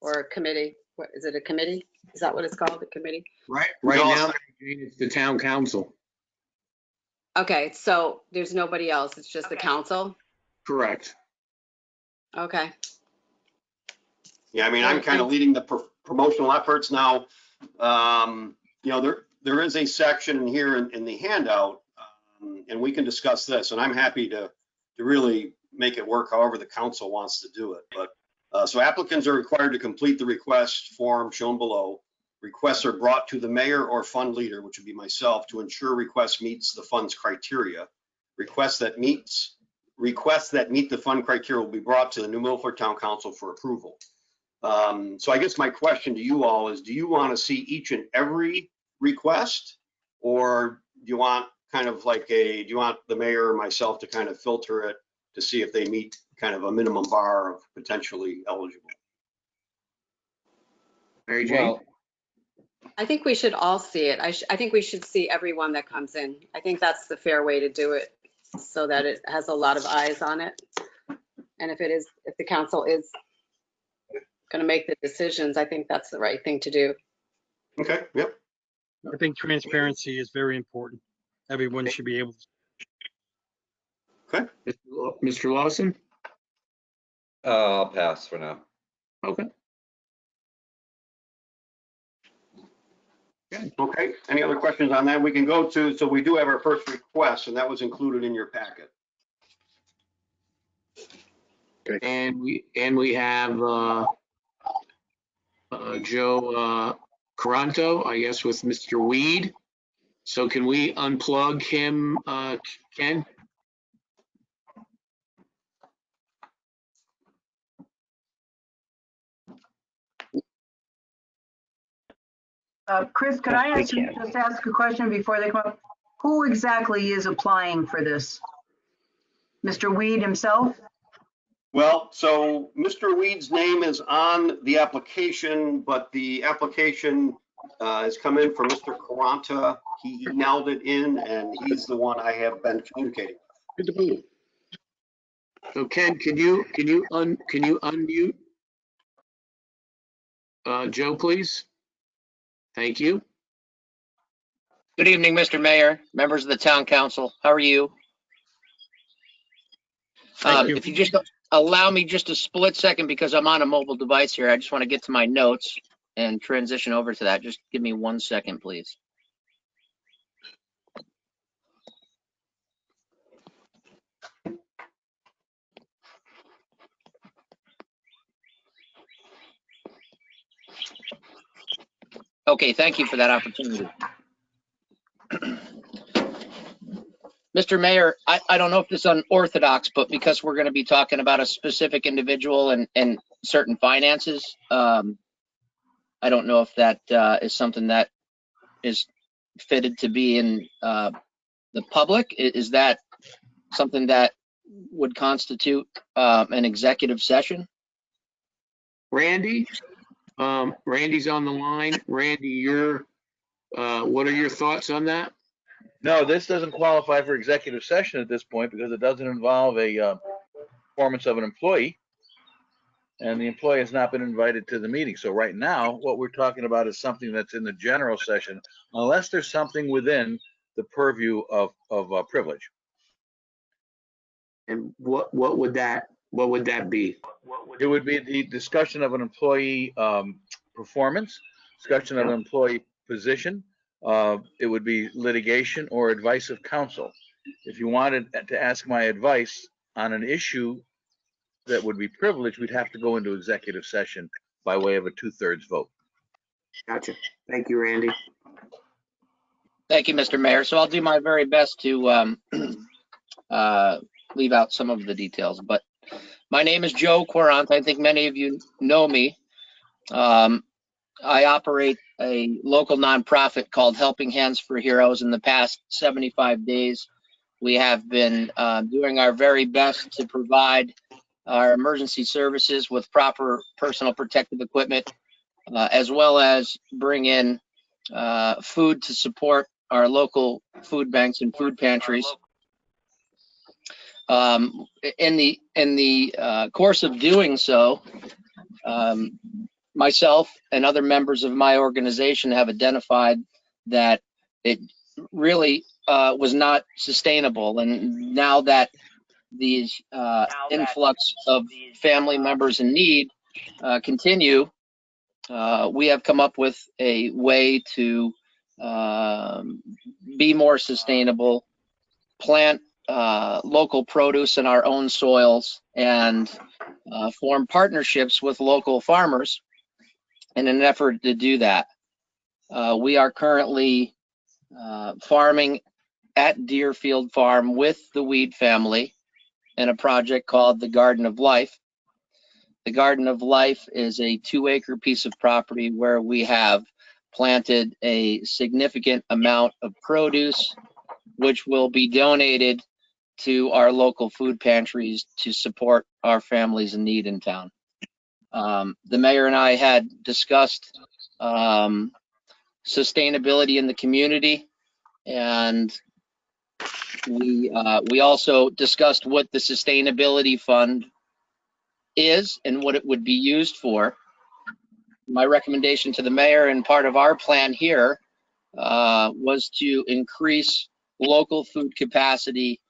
or committee? What is it, a committee? Is that what it's called, the committee? Right now, Mary Jane, it's the town council. Okay, so there's nobody else. It's just the council? Correct. Okay. Yeah, I mean, I'm kind of leading the promotional efforts now. There is a section here in the handout, and we can discuss this, and I'm happy to really make it work however the council wants to do it. But so applicants are required to complete the request form shown below. Requests are brought to the mayor or fund leader, which would be myself, to ensure request meets the fund's criteria. Requests that meet the fund criteria will be brought to the New Milford Town Council for approval. So I guess my question to you all is, do you want to see each and every request, or do you want kind of like do you want the mayor or myself to kind of filter it to see if they meet kind of a minimum bar of potentially eligible? Mary Jane? Well, I think we should all see it. I think we should see everyone that comes in. I think that's the fair way to do it, so that it has a lot of eyes on it. And if the council is going to make the decisions, I think that's the right thing to do. Okay, yep. I think transparency is very important. Everyone should be able to. Okay. Mr. Lawson? I'll pass for now. Okay. Okay, any other questions on that? We can go to, so we do have our first request, and that was included in your packet. And we have Joe Caranto, I guess, with Mr. Weed. So can we unplug him, Ken? Chris, could I just ask a question before they come up? Who exactly is applying for this? Mr. Weed himself? Well, so Mr. Weed's name is on the application, but the application has come in for Mr. Caranta. He emailed it in, and he's the one I have been communicating. Good to move. So Ken, can you unmute Joe, please? Thank you. Good evening, Mr. Mayor, members of the town council. How are you? Thank you. If you just allow me just a split second, because I'm on a mobile device here, I just want to get to my notes and transition over to that. Just give me 1 second, please. Okay, thank you for that opportunity. Mr. Mayor, I don't know if this is unorthodox, but because we're going to be talking about a specific individual and certain finances, I don't know if that is something that is fitted to be in the public. Is that something that would constitute an executive session? Randy? Randy's on the line. Randy, what are your thoughts on that? No, this doesn't qualify for executive session at this point because it doesn't involve a performance of an employee, and the employee has not been invited to the meeting. So right now, what we're talking about is something that's in the general session, unless there's something within the purview of privilege. And what would that be? It would be the discussion of an employee performance, discussion of an employee position. It would be litigation or advice of counsel. If you wanted to ask my advice on an issue that would be privileged, we'd have to go into executive session by way of a 2/3 vote. Gotcha. Thank you, Randy. Thank you, Mr. Mayor. So I'll do my very best to leave out some of the details. But my name is Joe Quarant. I think many of you know me. I operate a local nonprofit called Helping Hands for Heroes. In the past 75 days, we have been doing our very best to provide our emergency services with proper personal protective equipment, as well as bring in food to support our local food banks and food pantries. In the course of doing so, myself and other members of my organization have identified that it really was not sustainable. And now that these influx of family members in need continue, we have come up with a way to be more sustainable, plant local produce in our own soils, and form partnerships with local farmers in an effort to do that. We are currently farming at Deerfield Farm with the Weed family in a project called the Garden of Life. The Garden of Life is a 2-acre piece of property where we have planted a significant amount of produce which will be donated to our local food pantries to support our families in need in town. The mayor and I had discussed sustainability in the community, and we also discussed what the sustainability fund is and what it would be used for. My recommendation to the mayor and part of our plan here was to increase local food capacity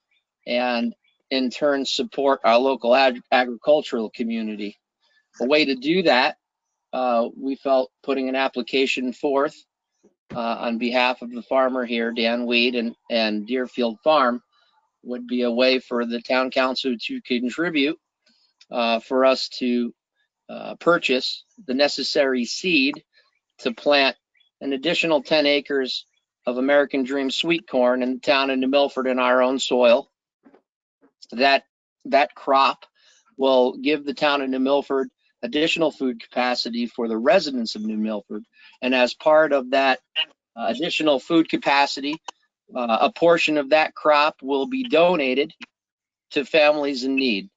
and in turn support our local agricultural community. A way to do that, we felt putting an application forth on behalf of the farmer here, Dan Weed, and Deerfield Farm would be a way for the town council to contribute for us to purchase the necessary seed to plant an additional 10 acres of American Dream sweet corn in the town of New Milford in our own soil. That crop will give the town of New Milford additional food capacity for the residents of New Milford. And as part of that additional food capacity, a portion of that crop will be donated to families in need.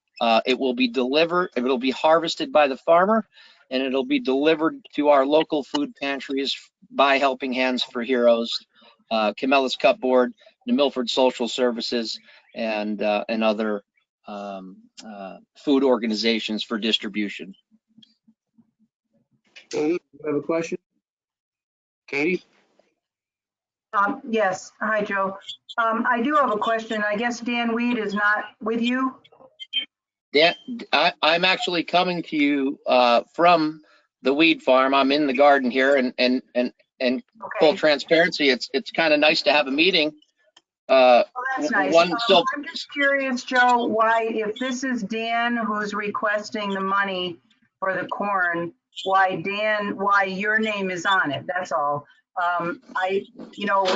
It will be delivered, it will be harvested by the farmer, and it'll be delivered to our local food pantries by Helping Hands for Heroes, Camellis Cupboard, New Milford Social Services, and other food organizations for distribution. Katie, you have a question? Katie? Yes. Hi, Joe. I do have a question. I guess Dan Weed is not with you. Dan, I'm actually coming to you from the weed farm. I'm in the garden here, and full transparency, it's kind of nice to have a meeting. Well, that's nice. I'm just curious, Joe, why, if this is Dan who's requesting the money for the corn, why your name is on it. That's all. We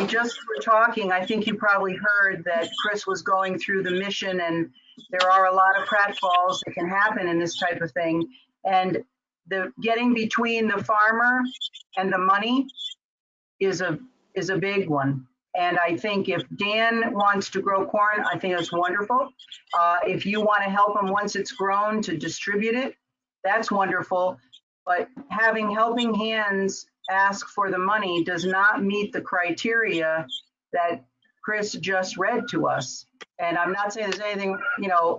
just were talking, I think you probably heard that Chris was going through the mission, and there are a lot of pratfalls that can happen in this type of thing. And the getting between the farmer and the money is a big one. And I think if Dan wants to grow corn, I think that's wonderful. If you want to help him once it's grown to distribute it, that's wonderful. But having Helping Hands ask for the money does not meet the criteria that Chris just read to us. And I'm not saying there's anything,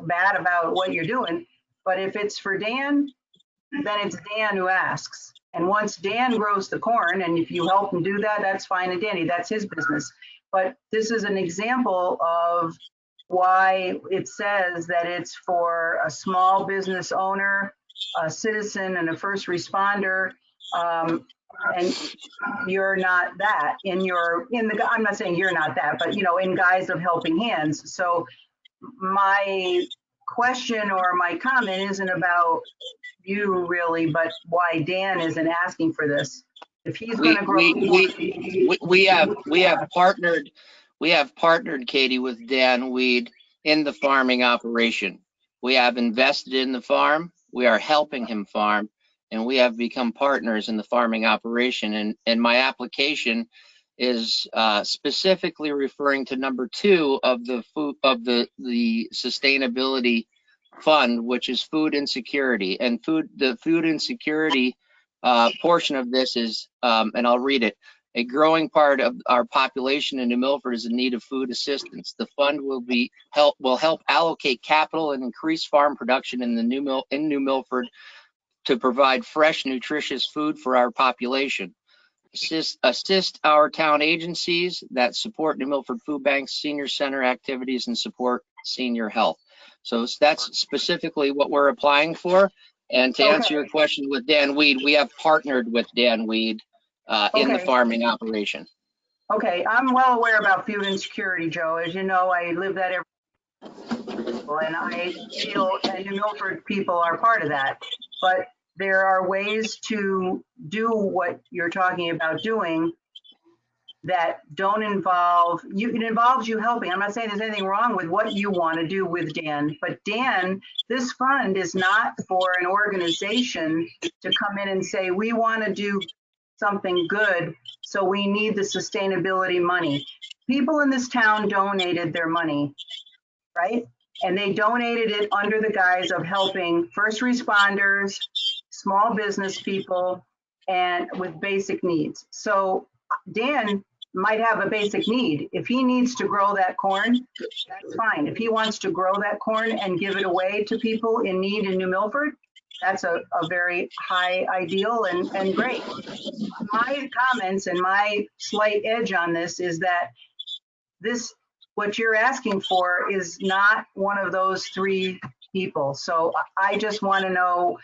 bad about what you're doing, but if it's for Dan, then it's Dan who asks. And once Dan grows the corn, and if you help him do that, that's fine and dandy, that's his business. But this is an example of why it says that it's for a small business owner, a citizen, and a first responder. And you're not that I'm not saying you're not that, but in guise of Helping Hands. So my question or my comment isn't about you really, but why Dan isn't asking for this. If he's going to grow, we have partnered, Katie, with Dan Weed in the farming operation. We have invested in the farm. We are helping him farm, and we have become partners in the farming operation. And my application is specifically referring to number 2 of the sustainability fund, which is food insecurity. And the food insecurity portion of this is, and I'll read it. A growing part of our population in New Milford is in need of food assistance. The fund will help allocate capital and increase farm production in New Milford to provide fresh, nutritious food for our population. Assist our town agencies that support New Milford Food Bank's senior center activities and support senior health. So that's specifically what we're applying for. And to answer your question with Dan Weed, we have partnered with Dan Weed in the farming operation. Okay, I'm well aware about food insecurity, Joe. As you know, I live that every day, and I feel and New Milford people are part of that. But there are ways to do what you're talking about doing that don't involve you. It involves you helping. I'm not saying there's anything wrong with what you want to do with Dan, but Dan, this fund is not for an organization to come in and say, we want to do something good, so we need the sustainability money. people in this town donated their money, right? And they donated it under the guise of helping first responders, small business people, and with basic needs. So Dan might have a basic need. If he needs to grow that corn, that's fine. If he wants to grow that corn and give it away to people in need in New Milford, that's a very high ideal and great. My comments and my slight edge on this is that this, what you're asking for is not one of those three people. So I just want to know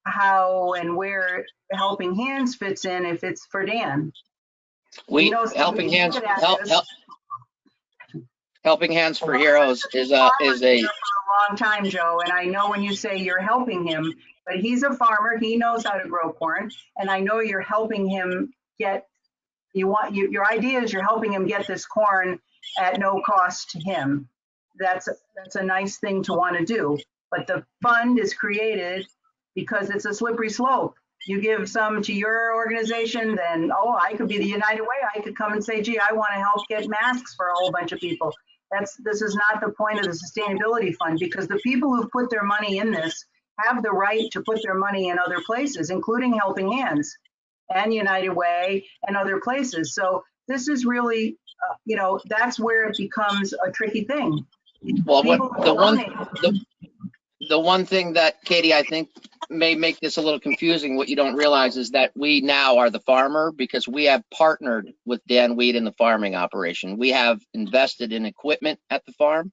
how and where Helping Hands fits in if it's for Dan. He knows Helping Hands, looking at this. Helping Hands for Well, Heroes is a for a long time, Joe, and I know when you say you're helping him, but he's a farmer, he knows how to grow corn, and I know you're helping him get, your idea is you're helping him get this corn at no cost to him. That's a nice thing to want to do, but the fund is created because it's a slippery slope. You give some to your organization, then, oh, I could be the United Way. I could come and say, gee, I want to help get masks for a whole bunch of people. This is not the point of the sustainability fund, because the people who put their money in this have the right to put their money in other places, including Helping Hands and United Way and other places. So this is really, that's where it becomes a tricky thing. Well, the one thing that, Katie, I think may make this a little confusing, what you don't realize is that we now are the farmer because we have partnered with Dan Weed in the farming operation. We have invested in equipment at the farm.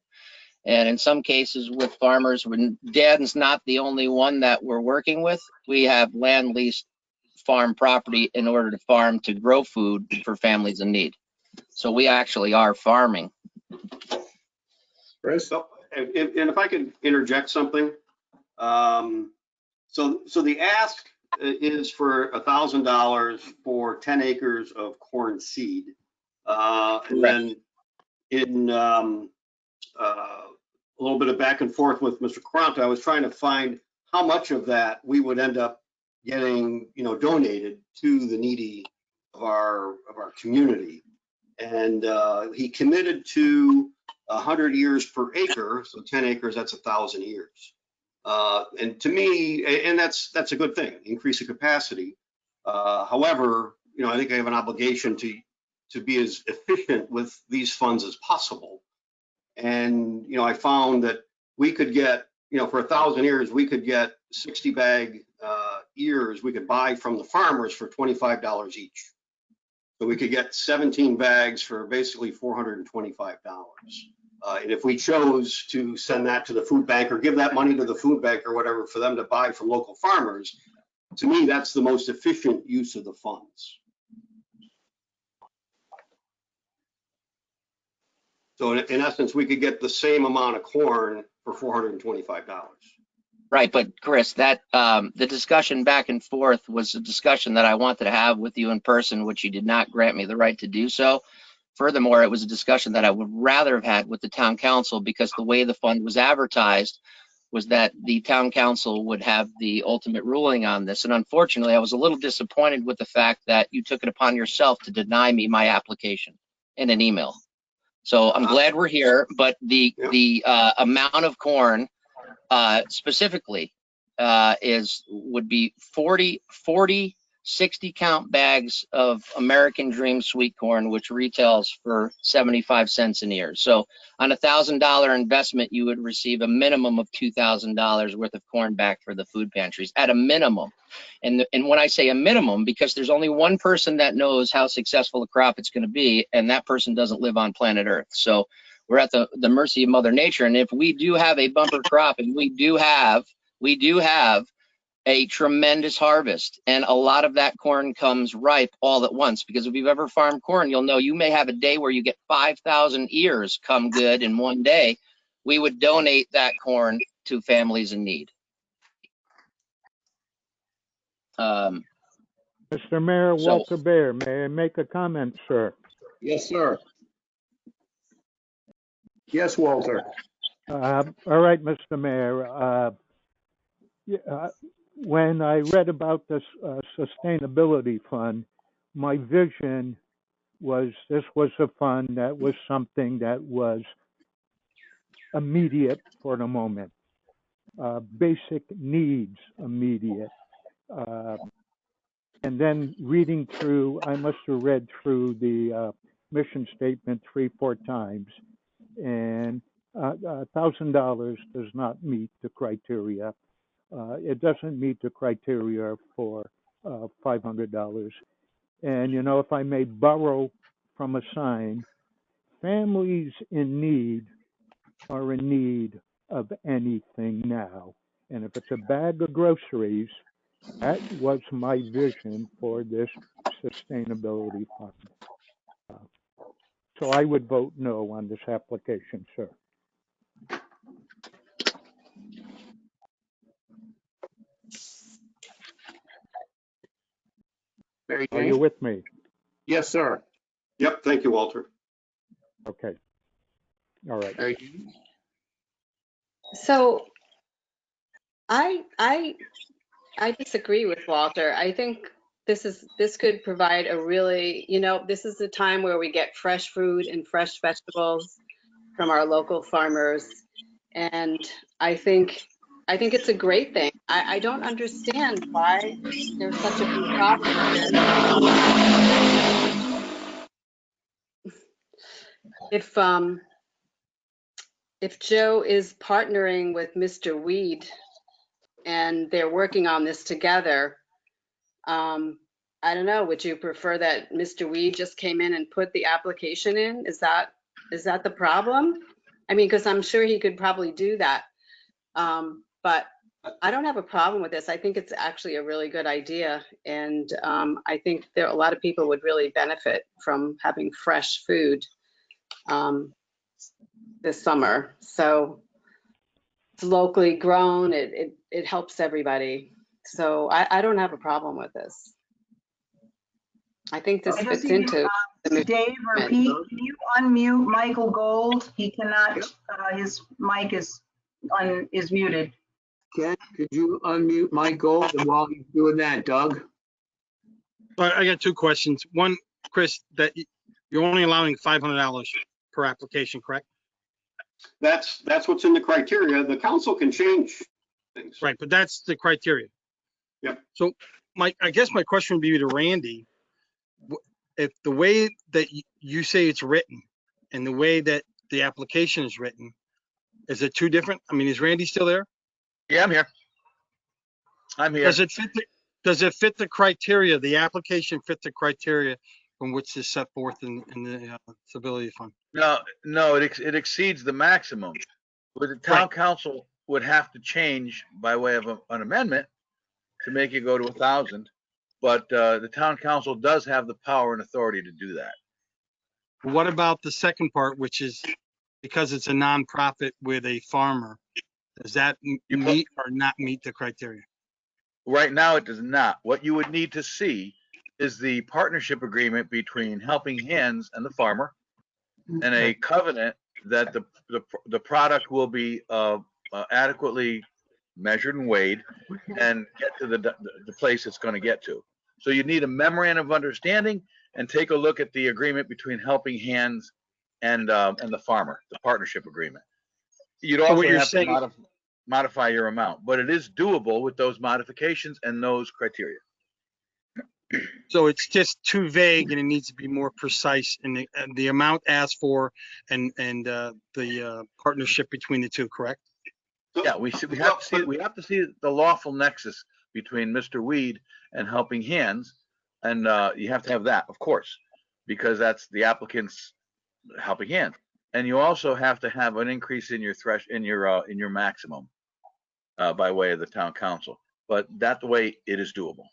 And in some cases with farmers, when Dan's not the only one that we're working with, we have land leased farm property in order to farm to grow food for families in need. So we actually are farming. Chris? So, and if I could interject something. So the ask is for $1,000 for 10 acres of corn seed. And then in a little bit of back and forth with Mr. Kranta, I was trying to find how much of that we would end up getting, donated to the needy of our community. And he committed to 100 ears per acre, so 10 acres, that's 1,000 ears. And to me, and that's a good thing, increase the capacity. However, I think I have an obligation to be as efficient with these funds as possible. And, I found that we could get, for 1,000 ears, we could get 60 bag ears we could buy from the farmers for $25 each. So we could get 17 bags for basically $425. And if we chose to send that to the food bank or give that money to the food bank or whatever for them to buy from local farmers, to me, that's the most efficient use of the funds. So in essence, we could get the same amount of corn for $425. Right, but Chris, that the discussion back and forth was a discussion that I wanted to have with you in person, which you did not grant me the right to do so. Furthermore, it was a discussion that I would rather have had with the town council, because the way the fund was advertised was that the town council would have the ultimate ruling on this. And unfortunately, I was a little disappointed with the fact that you took it upon yourself to deny me my application in an email. So I'm glad we're here, but the amount of corn specifically would be 40 60 count bags of American Dream sweet corn, which retails for 75 cents an ear. So on $1,000 investment, you would receive a minimum of $2,000 worth of corn back for the food pantries at a minimum. And when I say a minimum, because there's only one person that knows how successful a crop it's going to be, and that person doesn't live on planet Earth. So we're at the mercy of Mother Nature. And if we do have a bumper crop, and we do have a tremendous harvest, and a lot of that corn comes ripe all at once, because if you've ever farmed corn, you'll know you may have a day where you get 5,000 ears come good in one day. We would donate that corn to families in need. Mr. Mayor, Walter Bear, may I make a comment, sir? Yes, sir. Yes, Walter. All right, Mr. Mayor. When I read about this sustainability fund, my vision was this was a fund that was something that was immediate for the moment, basic needs immediate. And then reading through, I must have read through the mission statement 3-4 times, and $1,000 does not meet the criteria. It doesn't meet the criteria for $500. And, you know, if I may borrow from a sign, families in need are in need of anything now. And if it's a bag of groceries, that was my vision for this sustainability fund. So I would vote no on this application, sir. Mary Are you Jane? with me? Yes, sir. Yep, thank you, Walter. Okay. All right. Mary Jane? So I disagree with Walter. I think this could provide a really, this is the time where we get fresh fruit and fresh vegetables from our local farmers. And I think it's a great thing. I don't understand why there's such a big problem with this. If Joe is partnering with Mr. Weed and they're working on this together, I don't know, would you prefer that Mr. Weed just came in and put the application in? Is that the problem? I mean, because I'm sure he could probably do that. But I don't have a problem with this. I think it's actually a really good idea. And I think a lot of people would really benefit from having fresh food this summer. So it's locally grown. It helps everybody. So I don't have a problem with this. I think this fits into the Dave or Pete, can you unmute Michael Gold? He cannot, his mic is muted. Ken, could you unmute Mike Gold? And while he's doing that, Doug? I got two questions. One, Chris, that you're only allowing $500 per application, correct? That's what's in the criteria. The council can change things. Right, but that's the criteria. Yep. So I guess my question would be to Randy, if the way that you say it's written and the way that the application is written, is it two different? I mean, is Randy still there? Yeah, I'm here. I'm here. Does it fit the criteria? The application fit the criteria from which is set forth in the stability fund? No, it exceeds the maximum. But the town council would have to change by way of an amendment to make it go to 1,000. But the town council does have the power and authority to do that. What about the second part, which is because it's a nonprofit with a farmer? Does that meet or not meet the criteria? Right now, it does not. What you would need to see is the partnership agreement between Helping Hands and the farmer, and a covenant that the product will be adequately measured and weighed and get to the place it's going to get to. So you need a memorandum of understanding and take a look at the agreement between Helping Hands and the farmer, the partnership agreement. You'd also have to modify your amount, but it is doable with those modifications and those criteria. So it's just too vague, and it needs to be more precise in the amount asked for and the partnership between the two. Correct? Yeah, we have to see the lawful nexus between Mr. Weed and Helping Hands, and you have to have that, of course, because that's the applicant's Helping Hand. And you also have to have an increase in your maximum by way of the town council. But that way it is doable.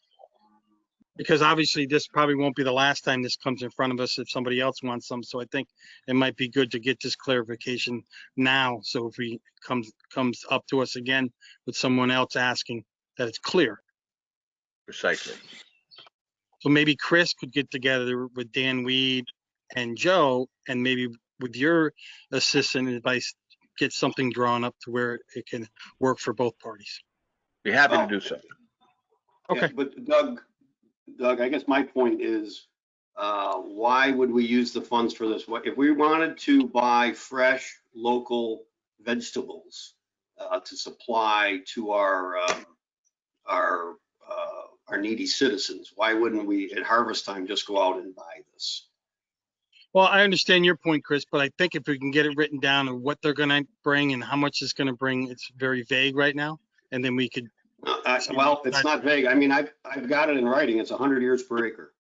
Because obviously this probably won't be the last time this comes in front of us if somebody else wants some. So I think it might be good to get this clarification now. So if we comes up to us again with someone else asking, that it's clear. Precisely. So maybe Chris could get together with Dan Weed and Joe, and maybe with your assistant advice, get something drawn up to where it can work for both parties. Be happy to do so. Okay. Yeah, but Doug, I guess my point is, why would we use the funds for this? If we wanted to buy fresh local vegetables to supply to our needy citizens, why wouldn't we at harvest time just go out and buy this? Well, I understand your point, Chris, but I think if we can get it written down of what they're going to bring and how much it's going to bring, it's very vague right now. And then we could. Well, it's not vague. I mean, I've got it in writing. It's 100 years per acre.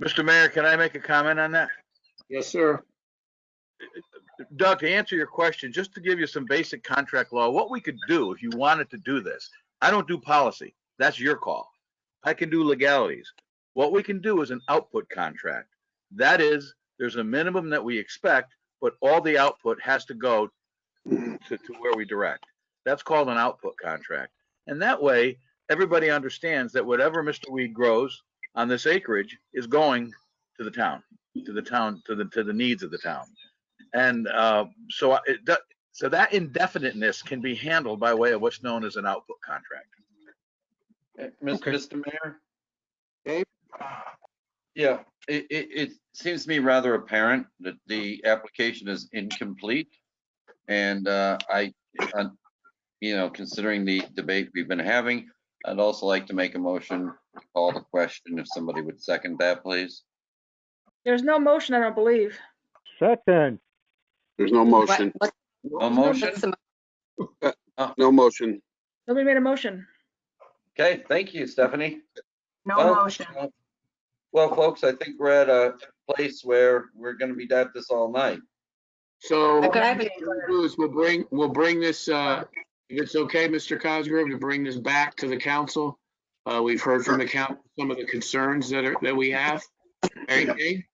Mr. Mayor, can I make a comment on that? Yes, sir. Doug, to answer your question, just to give you some basic contract law, what we could do if you wanted to do this, I don't do policy. That's your call. I can do legalities. What we can do is an output contract. That is, there's a minimum that we expect, but all the output has to go to where we direct. That's called an output contract. And that way, everybody understands that whatever Mr. Weed grows on this acreage is going to the town, to the needs of the town. And so that indefiniteness can be handled by way of what's known as an output contract. Mr. Mayor? Dave? Yeah, it seems to me rather apparent that the application is incomplete. And considering the debate we've been having, I'd also like to make a motion to call the question. If somebody would second that, please. There's no motion, I don't believe. Second. There's no motion. No motion? No motion. Nobody made a motion. Okay, thank you, Stephanie. No motion. Well, folks, I think we're at a place where we're going to be at this all night. So Okay. we'll bring this, if it's okay, Mr. Cosgrove, to bring this back to the council. We've heard from the council some of the concerns that we have. Mary Jane?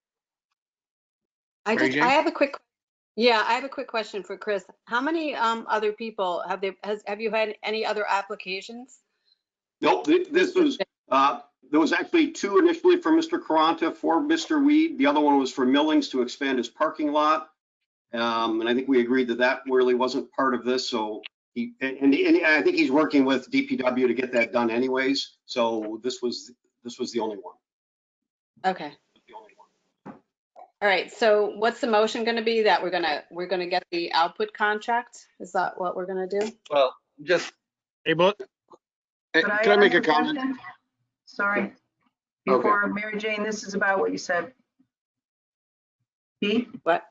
I have a quick question for Chris. How many other people have you had any other applications? Nope, this was, there was actually two initially for Mr. Caranta for Mr. Weed. The other one was for Millings to expand his parking lot. And I think we agreed that really wasn't part of this. So I think he's working with DPW to get that done anyways. So this was the only one. Okay. All right. So what's the motion going to be? That we're gonna get the output contract? Is that what we're gonna do? Well, just able. Can I make a comment? Sorry. Before Mary Jane, this is about what you said. Pete? What?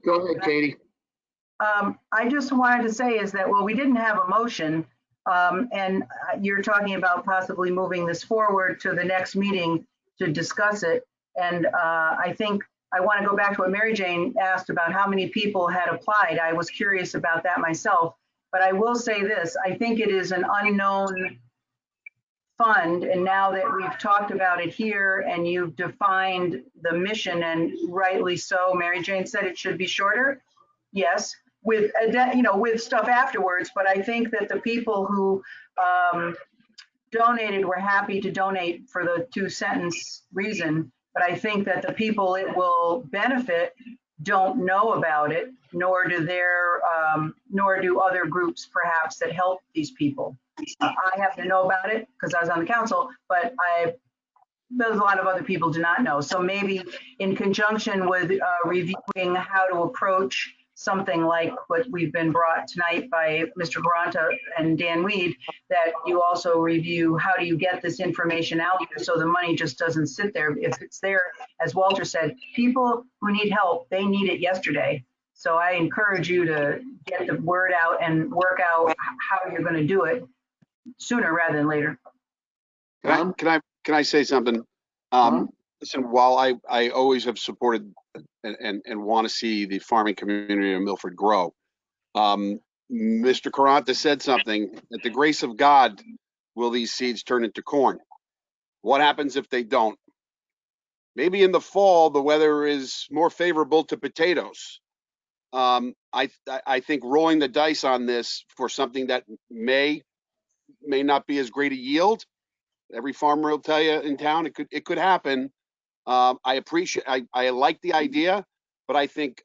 Go ahead, Katie. I just wanted to say is that, well, we didn't have a motion, and you're talking about possibly moving this forward to the next meeting to discuss it. And I think I want to go back to what Mary Jane asked about how many people had applied. I was curious about that myself, but I will say this, I think it is an unknown fund, and now that we've talked about it here and you've defined the mission, and rightly so, Mary Jane said it should be shorter. Yes, with with stuff afterwards, but I think that the people who donated were happy to donate for the 2-sentence reason, but I think that the people it will benefit don't know about it, nor do other groups perhaps that help these people. I happen to know about it because I was on the council, but there's a lot of other people do not know. So maybe in conjunction with reviewing how to approach something like what we've been brought tonight by Mr. Garanta and Dan Weed, that you also review how do you get this information out there so the money just doesn't sit there. If it's there, as Walter said, people who need help, they need it yesterday. So I encourage you to get the word out and work out how you're going to do it sooner rather than later. Can I say something? Listen, while I always have supported and want to see the farming community of Milford grow, Mr. Caranta said something, that the grace of God will these seeds turn into corn. What happens if they don't? Maybe in the fall, the weather is more favorable to potatoes. I think rolling the dice on this for something that may not be as great a yield. Every farmer will tell you in town it could happen. I like the idea, but I think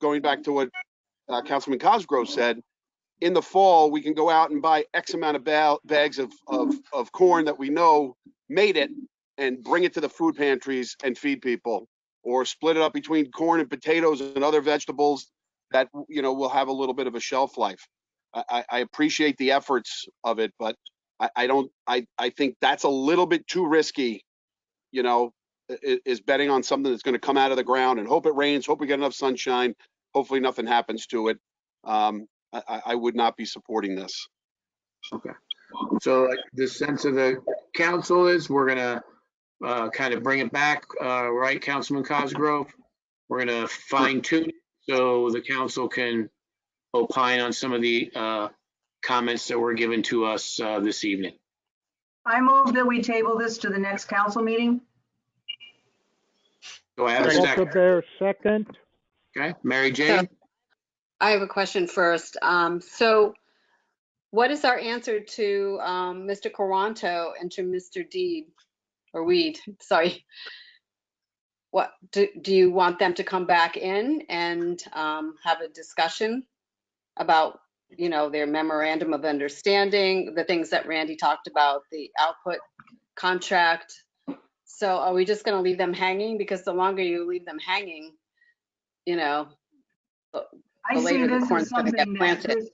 going back to what Councilman Cosgrove said, in the fall we can go out and buy X amount of bags of corn that we know made it, and bring it to the food pantries and feed people, or split it up between corn and potatoes and other vegetables that, you know, will have a little bit of a shelf life. I appreciate the efforts of it, but I think that's a little bit too risky, you know, is betting on something that's going to come out of the ground and hope it rains, hope we get enough sunshine, hopefully nothing happens to it. I would not be supporting this. Okay. So the sense of the council is we're gonna kind of bring it back, right, Councilman Cosgrove? We're gonna fine tune it so the council can opine on some of the comments that were given to us this evening. I move that we table this to the next council meeting. Do I have a Walter second? Bear, second. Okay, Mary Jane? I have a question first. So what is our answer to Mr. Caranto and to Mr. Weed? Sorry. What do you want them to come back in and have a discussion about, you know, their memorandum of understanding, the things that Randy talked about, the output contract? So are we just going to leave them hanging? Because the longer you leave them hanging, you know, the I see later the this corn's as going to get something that planted.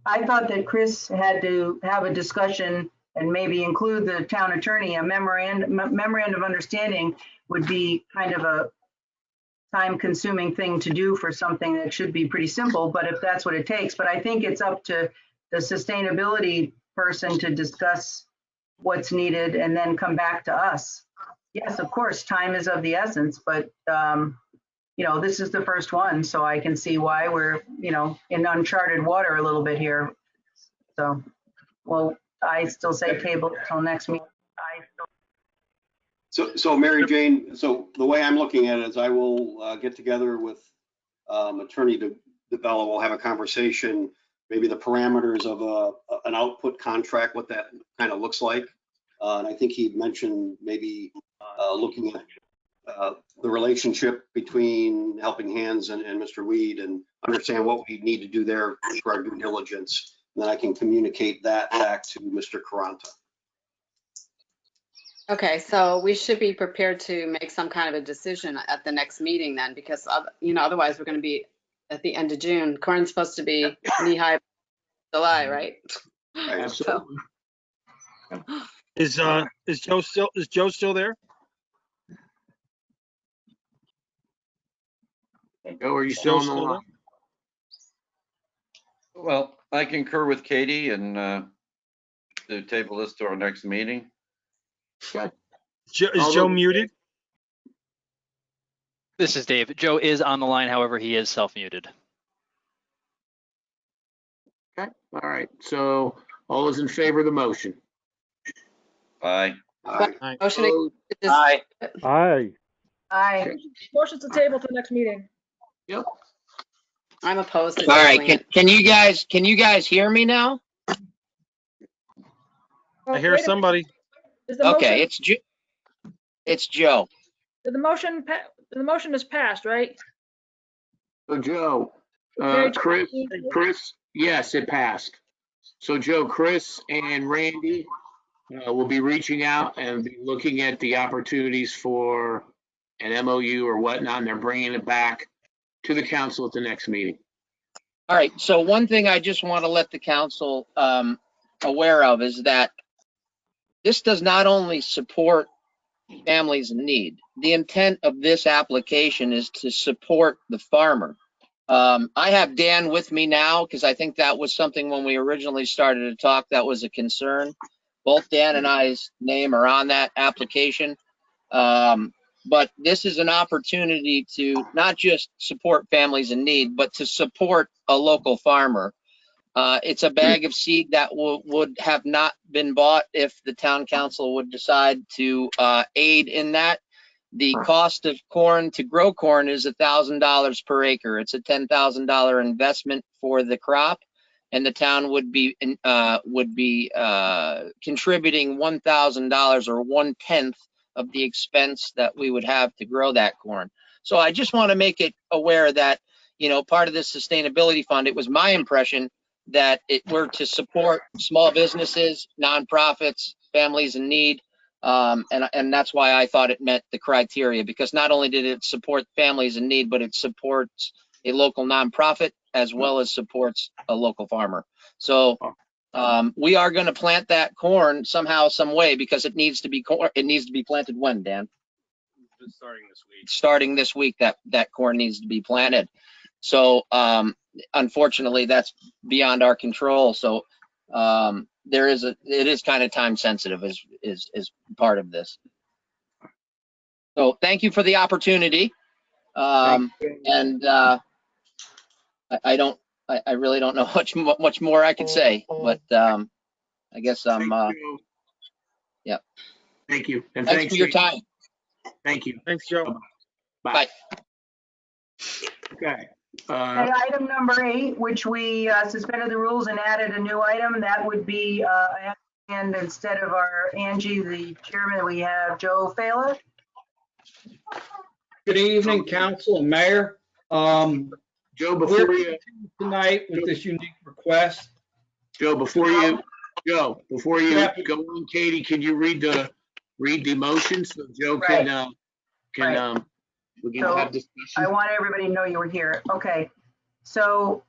I thought that Chris had to have a discussion and maybe include the town attorney. A memorandum of understanding would be kind of a time-consuming thing to do for something that should be pretty simple, but if that's what it takes. But I think it's up to the sustainability person to discuss what's needed and then come back to us. Yes, of course, time is of the essence, but you know, this is the first one, so I can see why we're, you know, in uncharted water a little bit here. So, well, I still say table till next meeting. So Mary Jane, so the way I'm looking at it is I will get together with Attorney DeBella. We'll have a conversation, maybe the parameters of an output contract, what that kind of looks like. And I think he mentioned maybe looking at the relationship between Helping Hands and Mr. Weed, and understand what we need to do there for our due diligence. And then I can communicate that back to Mr. Caranto. Okay, so we should be prepared to make some kind of a decision at the next meeting then, because, you know, otherwise we're going to be at the end of June. Corn's supposed to be knee-high July, right? Absolutely. Is Joe still there? Joe, are you still on the line? Well, I concur with Katie and to table this to our next meeting. Okay. Is Joe muted? This is Dave. Joe is on the line, however, he is self-muted. Okay, all right. So all those in favor of the motion? Aye. Aye. Motion. Aye. Aye. Aye. Motion to table to the next meeting. Yep. I'm opposed to All right, tabling it. can you guys hear me now? Oh, I hear wait a minute. somebody. Is the Okay, motion, it's Joe. the motion is passed, right? So Joe, Mary Chris, Jane? yes, it passed. So Joe, Chris and Randy will be reaching out and be looking at the opportunities for an MOU or whatnot, and they're bringing it back to the council at the next meeting. All right, so one thing I just want to let the council aware of is that this does not only support families in need. The intent of this application is to support the farmer. I have Dan with me now because I think that was something when we originally started to talk that was a concern. Both Dan and I's name are on that application. But this is an opportunity to not just support families in need, but to support a local farmer. It's a bag of seed that would have not been bought if the town council would decide to aid in that. The cost of corn to grow corn is $1,000 per acre. It's a $10,000 investment for the crop, and the town would be contributing $1,000 or 1/10 of the expense that we would have to grow that corn. So I just want to make it aware that, you know, part of this sustainability fund, it was my impression that it were to support small businesses, nonprofits, families in need. And that's why I thought it met the criteria, because not only did it support families in need, but it supports a local nonprofit as well as supports a local farmer. So we are going to plant that corn somehow, some way, because it needs to be it needs to be planted when, Dan? Starting this week. Starting this week, that corn needs to be planted. So unfortunately, that's beyond our control. So it is kind of time sensitive is part of this. So thank you for the opportunity. And I really don't know much more I could say, but I guess yeah. Thank you. And thanks for your time. Thank you. Thanks, Joe. Bye. Okay. Okay, item number 8, which we suspended the rules and added a new item, that would be, and instead of our Angie, the chairman, we have Joe Fela. Good evening, council and mayor. Joe, before you tonight with this unique request. Joe, before you go on, Katie, can you read the motion so Joe can we can have discussion? I want everybody to know you were here. Okay, so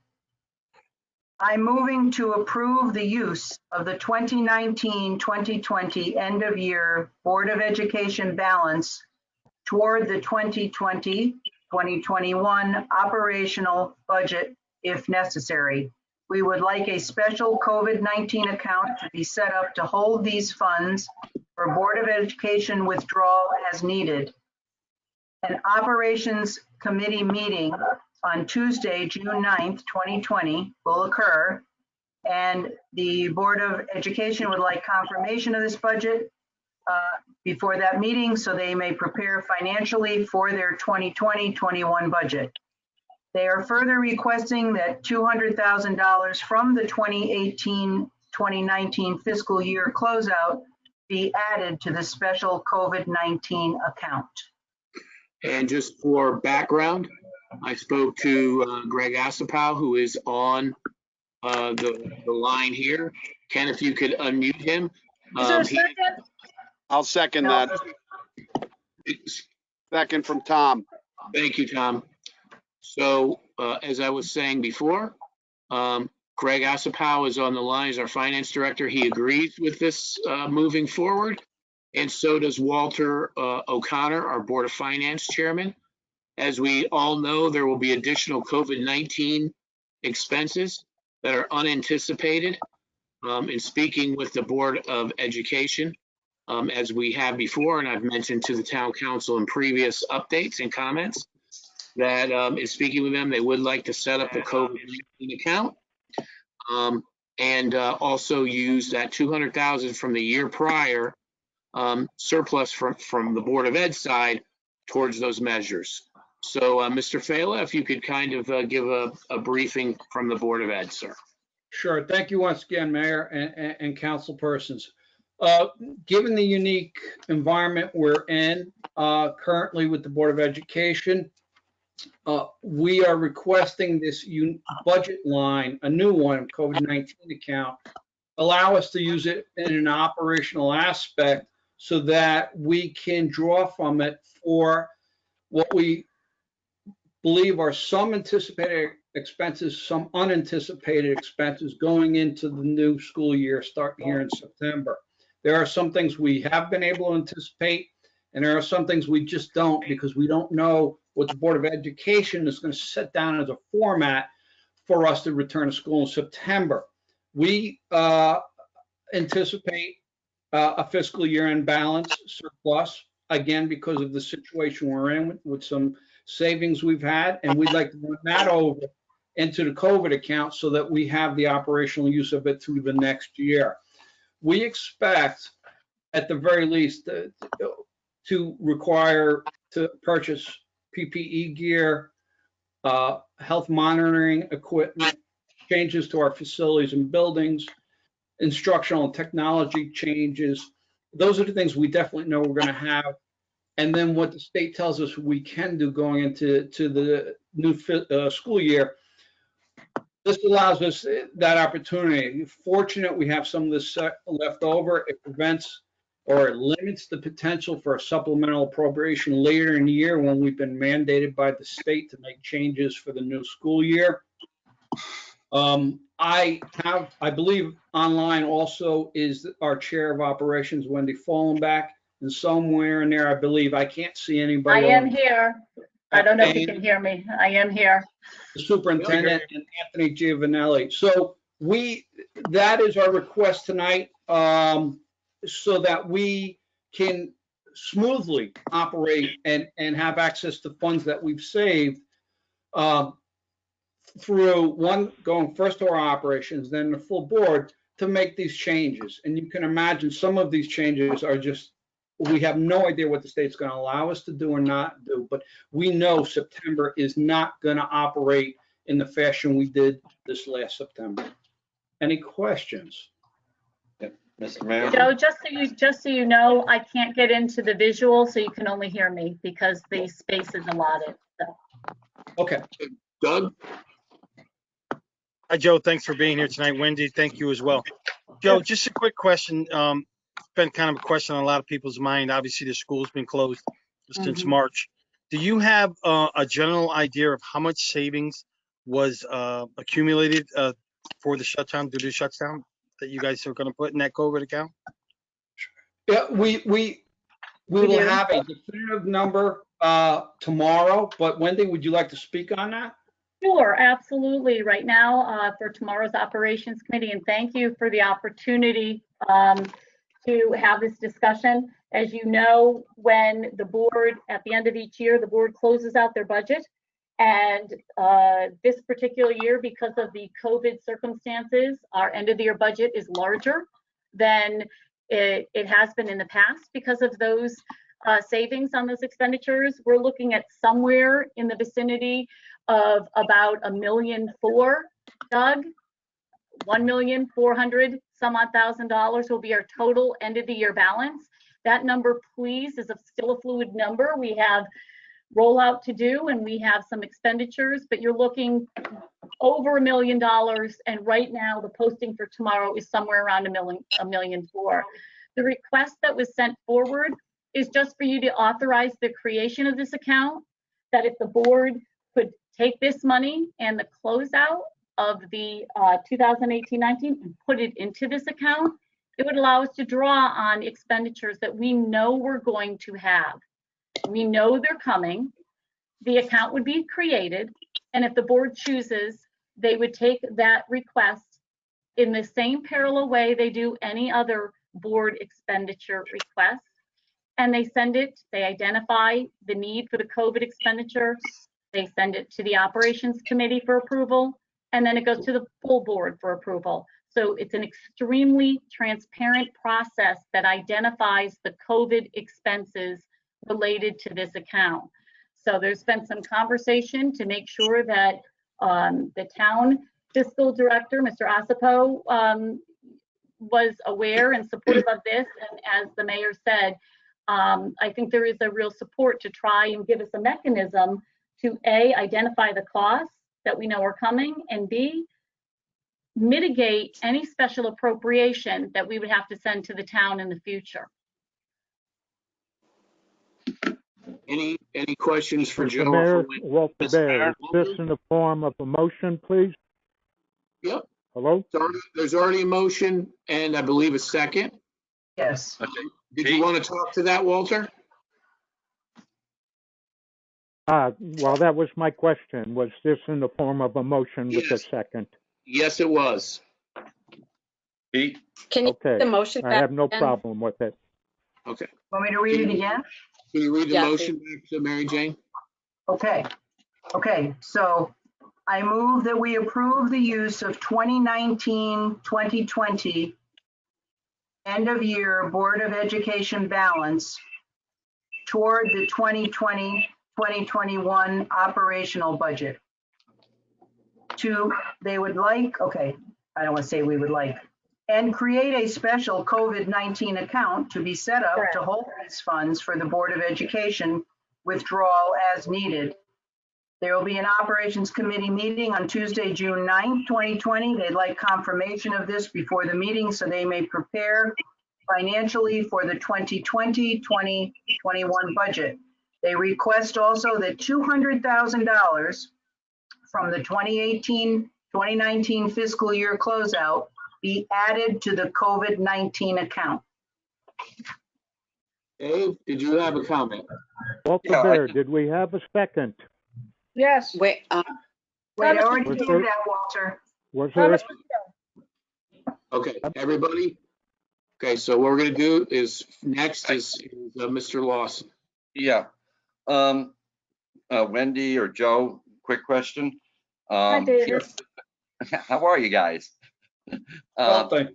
I'm moving to approve the use of the 2019-2020 end of year Board of Education balance toward the 2020-2021 operational budget if necessary. We would like a special COVID-19 account to be set up to hold these funds for Board of Education withdrawal as needed. An operations committee meeting on Tuesday, June 9th, 2020 will occur, and the Board of Education would like confirmation of this budget before that meeting so they may prepare financially for their 2020-21 budget. They are further requesting that $200,000 from the 2018-2019 fiscal year closeout be added to the special COVID-19 account. And just for background, I spoke to Greg Asapow, who is on the line here. Ken, if you could unmute him. Is there a second? I'll second that. Second from Tom. Thank you, Tom. So as I was saying before, Greg Asapow is on the line as our finance director. He agrees with this moving forward. And so does Walter O'Connor, our Board of Finance chairman. As we all know, there will be additional COVID-19 expenses that are unanticipated. In speaking with the Board of Education, as we have before, and I've mentioned to the town council in previous updates and comments, that in speaking with them, they would like to set up a COVID-19 account and also use that $200,000 from the year prior surplus from the Board of Ed side towards those measures. So Mr. Fela, if you could kind of give a briefing from the Board of Ed, sir. Sure. Thank you once again, Mayor and council persons. Given the unique environment we're in currently with the Board of Education, we are requesting this budget line, a new one, COVID-19 account, allow us to use it in an operational aspect so that we can draw from it for what we believe are some anticipated expenses, some unanticipated expenses going into the new school year starting here in September. There are some things we have been able to anticipate, and there are some things we just don't, because we don't know what the Board of Education is going to set down as a format for us to return to school in September. We anticipate a fiscal year end balance surplus, again, because of the situation we're in with some savings we've had, and we'd like to run that over into the COVID account so that we have the operational use of it through the next year. We expect, at the very least, to require to purchase PPE gear, health monitoring equipment, changes to our facilities and buildings, instructional and technology changes. Those are the things we definitely know we're going to have. And then what the state tells us we can do going into the new school year. This allows us that opportunity. Fortunate we have some of this left over. It prevents or it limits the potential for a supplemental appropriation later in the year when we've been mandated by the state to make changes for the new school year. I believe online also is our chair of operations, Wendy Fallenbach, and somewhere in there, I believe, I can't see anybody. I am here. I don't know if you can hear me. I am here. The superintendent and Anthony Giovanelli. So that is our request tonight, so that we can smoothly operate and have access to funds that we've saved through going first to our operations, then the full board to make these changes. And you can imagine some of these changes are just, we have no idea what the state's going to allow us to do or not do, but we know September is not going to operate in the fashion we did this last September. Any questions? Mr. Mayor? Joe, just so you know, I can't get into the visual, so you can only hear me because the space is allotted. So. Okay. Doug? Hi, Joe. Thanks for being here tonight. Wendy, thank you as well. Joe, just a quick question. It's been kind of a question on a lot of people's mind. Obviously, the school's been closed since March. Do you have a general idea of how much savings was accumulated for the shutdown, due to the shutdown, that you guys are going to put in that COVID account? Yeah, we will have a definitive number tomorrow, but Wendy, would you like to speak on that? Sure, absolutely. Right now, for tomorrow's operations committee, and thank you for the opportunity to have this discussion. As you know, when the board, at the end of each year, the board closes out their budget. And this particular year, because of the COVID circumstances, our end of the year budget is larger than it has been in the past because of those savings on those expenditures. We're looking at somewhere in the vicinity of about $1.4 million, Doug. $1,400,000 some odd thousand will be our total end of the year balance. That number, please, is still a fluid number. We have rollout to do and we have some expenditures, but you're looking over $1 million. And right now, the posting for tomorrow is somewhere around $1.4 million. The request that was sent forward is just for you to authorize the creation of this account, that if the board could take this money and the closeout of the 2018-19 and put it into this account, it would allow us to draw on expenditures that we know we're going to have. We know they're coming. The account would be created, and if the board chooses, they would take that request in the same parallel way they do any other board expenditure request, and they send it, they identify the need for the COVID expenditure, they send it to the operations committee for approval, and then it goes to the full board for approval. So it's an extremely transparent process that identifies the COVID expenses related to this account. So there's been some conversation to make sure that the town fiscal director, Mr. Asapo, was aware and supportive of this. And as the mayor said, I think there is a real support to try and give us a mechanism to A, identify the costs that we know are coming, and B, mitigate any special appropriation that we would have to send to the town in the future. Any questions for Mr. Joe? Mayor, or for Walter Mr. Bear, Mayor? is this in the form of a motion, please? Yep. Hello? There's already a motion and I believe a second. Yes. Okay. Did you want to talk to that, Walter? Well, that was my question. Was this in the form of a motion with a second? Yes, it was. Pete? Can you Okay. read the motion I back have no again? problem with it. Okay. Want me to read it again? Can you read the Yeah, motion back to Mary Jane? Okay. So I move that we approve the use of 2019-2020 end of year Board of Education balance toward the 2020-2021 operational budget. They would like, okay, I don't want to say we would like, and create a special COVID-19 account to be set up to hold these funds for the Board of Education withdrawal as needed. There will be an operations committee meeting on Tuesday, June 9th, 2020. They'd like confirmation of this before the meeting so they may prepare financially for the 2020-2021 budget. They request also that $200,000 from the 2018-2019 fiscal year closeout be added to the COVID-19 account. Dave, did you have a comment? Walter Bear, did we have a second? Yes. Wait, I already did that, Walter. Was there? Okay, everybody? Okay, so what we're gonna do is, next is Mr. Lawson. Yeah. Wendy or Joe, quick question. Hi, David. How are you guys? Thank you.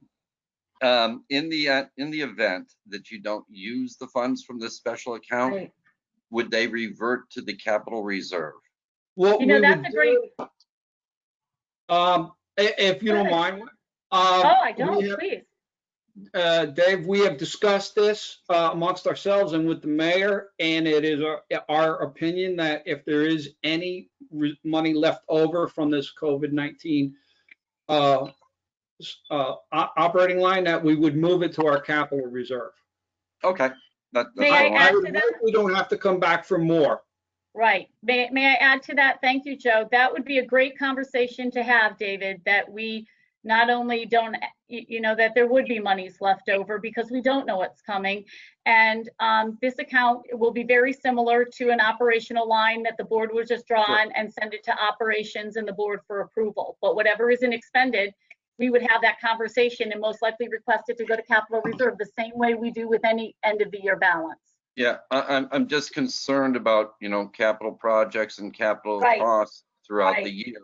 In the event that you don't use the funds from this special account, Right. would they revert to the capital reserve? What You know, we that's would a great, if you don't mind. oh, I we don't, have- please. Dave, we have discussed this amongst ourselves and with the mayor, and it is our opinion that if there is any money left over from this COVID-19 operating line, that we would move it to our capital reserve. Okay. That's May I all. add would to that? hope we don't have to come back for more. Right. May I add to that? Thank you, Joe. That would be a great conversation to have, David, that we not only don't, you know, that there would be monies left over because we don't know what's coming. And this account will be very similar to an operational line that the board would just draw on and send it to operations and the board for approval. But whatever isn't expended, we would have that conversation and most likely request it to go to capital reserve the same way we do with any end of the year balance. Yeah, I'm just concerned about, you know, capital projects and capital Right. costs throughout Right. the year.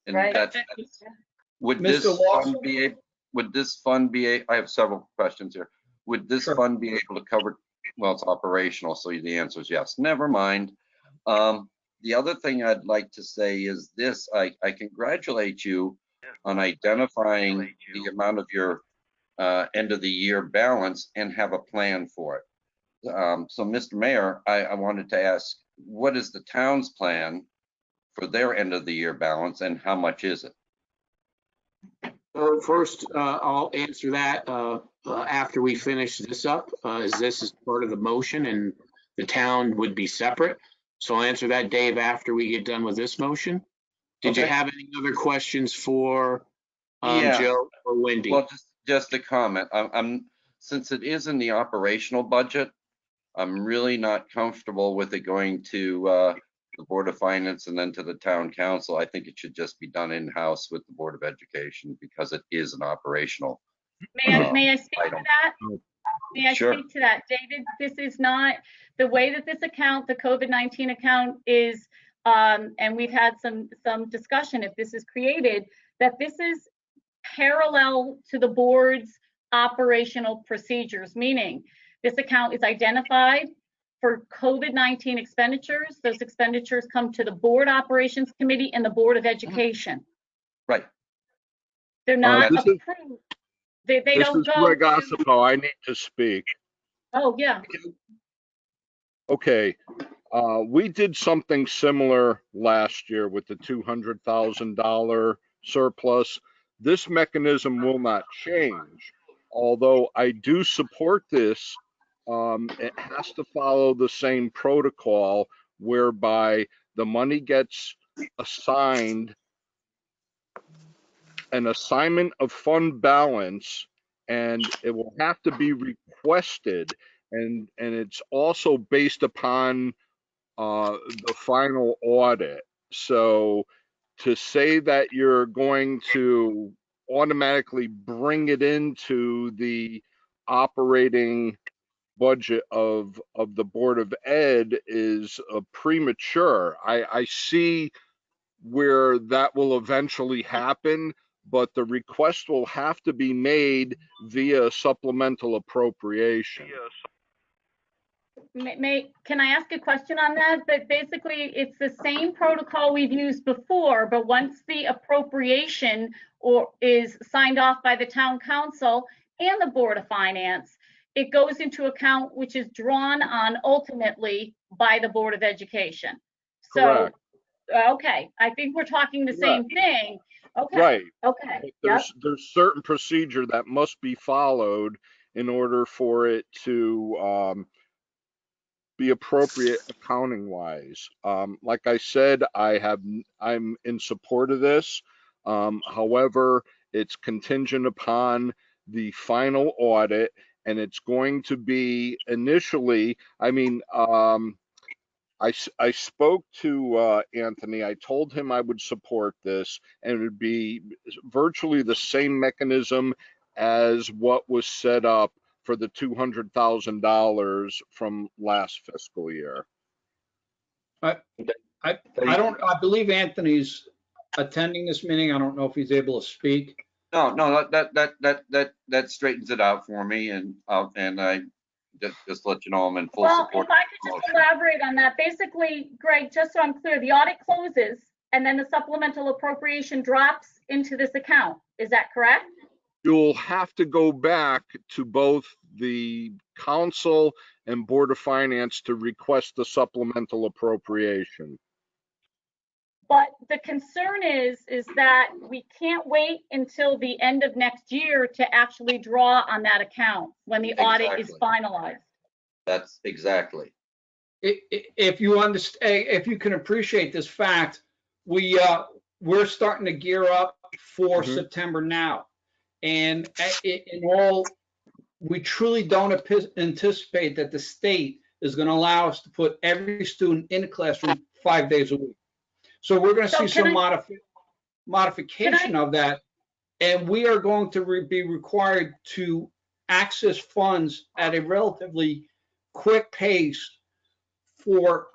And Right. that's, would Mr. this Lawson? fund be, I have several questions here. Would this Sure. fund be able to cover, well, it's operational, so the answer is yes. Never mind. The other thing I'd like to say is this, I congratulate you on identifying the amount of your end of the year balance and have a plan for it. So Mr. Mayor, I wanted to ask, what is the town's plan for their end of the year balance and how much is it? First, I'll answer that after we finish this up, as this is part of the motion and the town would be separate. So I'll answer that, Dave, after we get done with this motion. Did you Okay. have any other questions for Yeah. Joe or Wendy? Well, just a comment. Since it is in the operational budget, I'm really not comfortable with it going to the Board of Finance and then to the town council. I think it should just be done in-house with the Board of Education because it is an operational. May I speak to item. that? May I Sure. speak to that? David, this is not, the way that this account, the COVID-19 account is, and we've had some discussion if this is created, that this is parallel to the board's operational procedures, meaning this account is identified for COVID-19 expenditures. Those expenditures come to the board operations committee and the Board of Education. Right. They're not this is- approved. They This don't is go Greg to, Ossipo. I need to speak. oh, yeah. Okay. We did something similar last year with the $200,000 surplus. This mechanism will not change. Although I do support this, it has to follow the same protocol whereby the money gets assigned an assignment of fund balance, and it will have to be requested, and it's also based upon the final audit. So to say that you're going to automatically bring it into the operating budget of the Board of Ed is premature. I see where that will eventually happen, but the request will have to be made via supplemental appropriation. Can I ask a question on that? But basically, it's the same protocol we've used before, but once the appropriation is signed off by the town council and the Board of Finance, it goes into account which is drawn on ultimately by the Board of Education. So, Correct. Okay, I think we're talking the same thing. Okay. Right. Okay. There's certain procedure that must be followed, in order for it to be appropriate accounting wise. Like I said, I'm in support of this. However, it's contingent upon the final audit, and it's going to be initially, I spoke to Anthony. I told him I would support this, and it would be virtually the same mechanism as what was set up for the $200,000 from last fiscal year. I believe Anthony's attending this meeting. I don't know if he's able to speak. No, that straightens it out for me, and I just let you know I'm in full support. If I could just elaborate on that, basically, Greg, just so I'm clear, the audit closes and then the supplemental appropriation drops into this account. Is that correct? You'll have to go back to both the council and Board of Finance to request the supplemental appropriation. But the concern is that we can't wait until the end of next year to actually draw on that account when the audit is finalized. That's exactly. If you understand, if you can appreciate this fact, we're starting to gear up for September now, and we truly don't anticipate that the state is going to allow us to put every student in a classroom 5 days a week. So we're going to see some modification of that, and we are going to be required to access funds at a relatively quick pace for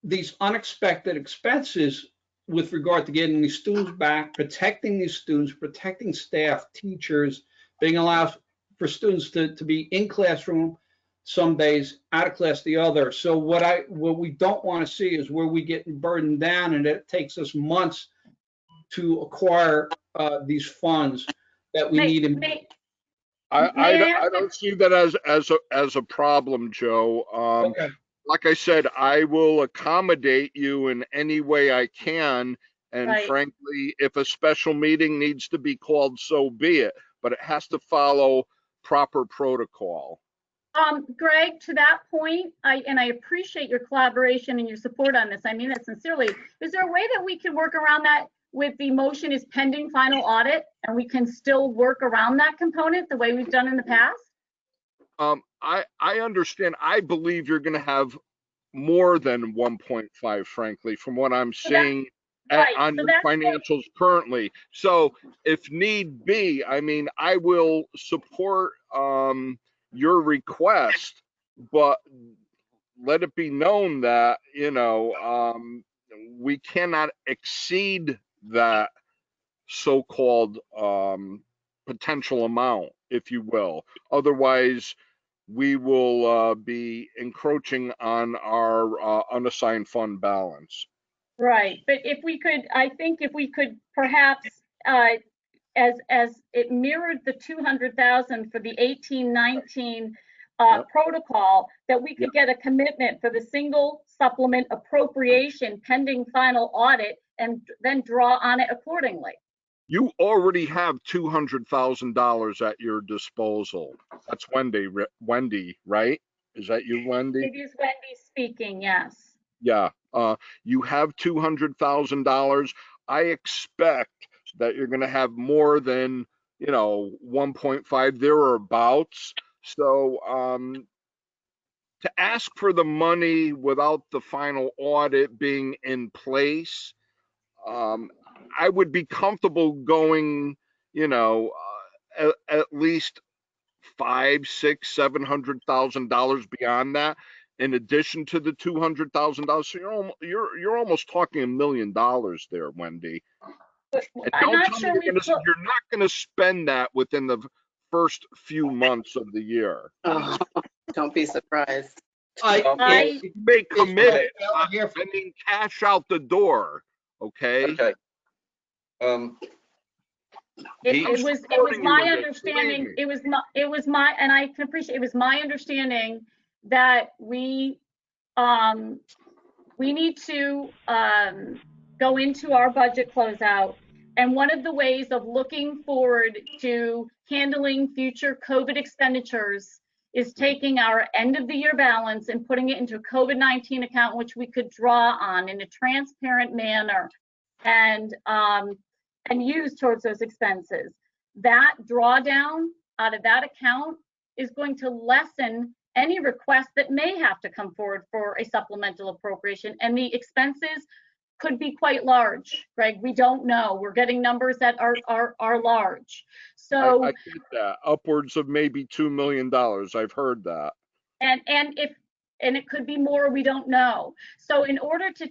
these unexpected expenses with regard to getting these students back, protecting these students, protecting staff, teachers, being allowed for students to be in classroom some days, out of class the other. So what we don't want to see is where we get burdened down and it takes us months to acquire these funds that we need. I don't see that as a problem, Joe. Okay. Like I said, I will accommodate you in any way I can. And frankly, if a special meeting needs to be called, so be it. But it has to follow proper protocol. Greg, to that point, I appreciate your collaboration and your support on this. I mean that sincerely. Is there a way that we can work around that with the motion is pending final audit and we can still work around that component the way we've done in the past? I understand. I believe you're going to have more than 1.5, frankly, from what I'm seeing on your financials currently. So if need be, I mean, I will support your request, but let it be known that, we cannot exceed that so-called potential amount, if you will. Otherwise, we will be encroaching on our unassigned fund balance. Right, but if we could, I think if we could perhaps, as it mirrored the 200,000 for the 18-19 protocol, that we could get a commitment for the single supplement appropriation pending final audit and then draw on it accordingly. You already have $200,000 at your disposal. That's Wendy, right? Is that you, Wendy? It is Wendy speaking, yes. Yeah, you have $200,000. I expect that you're going to have more than, 1.5 thereabouts. So to ask for the money without the final audit being in place, I would be comfortable going, at least $500,000, $600,000, $700,000 beyond that, in addition to the $200,000. So you're almost talking $1 million there, Wendy. And don't tell me you're not going to spend that within the first few months of the year. Oh, don't be surprised. You may commit it. I mean, cash out the door. Okay. Okay. It was my understanding. It was my, and I can appreciate. It was my understanding that we need to go into our budget closeout And one of the ways of looking forward to handling future COVID expenditures is taking our end of the year balance and putting it into a COVID-19 account, which we could draw on in a transparent manner and use towards those expenses. That drawdown out of that account is going to lessen any request that may have to come forward for a supplemental appropriation, and the expenses could be quite large, Greg. We don't know. We're getting numbers that are large. So I get that. Upwards of maybe $2 million. I've heard that. And it could be more, we don't know. So in order to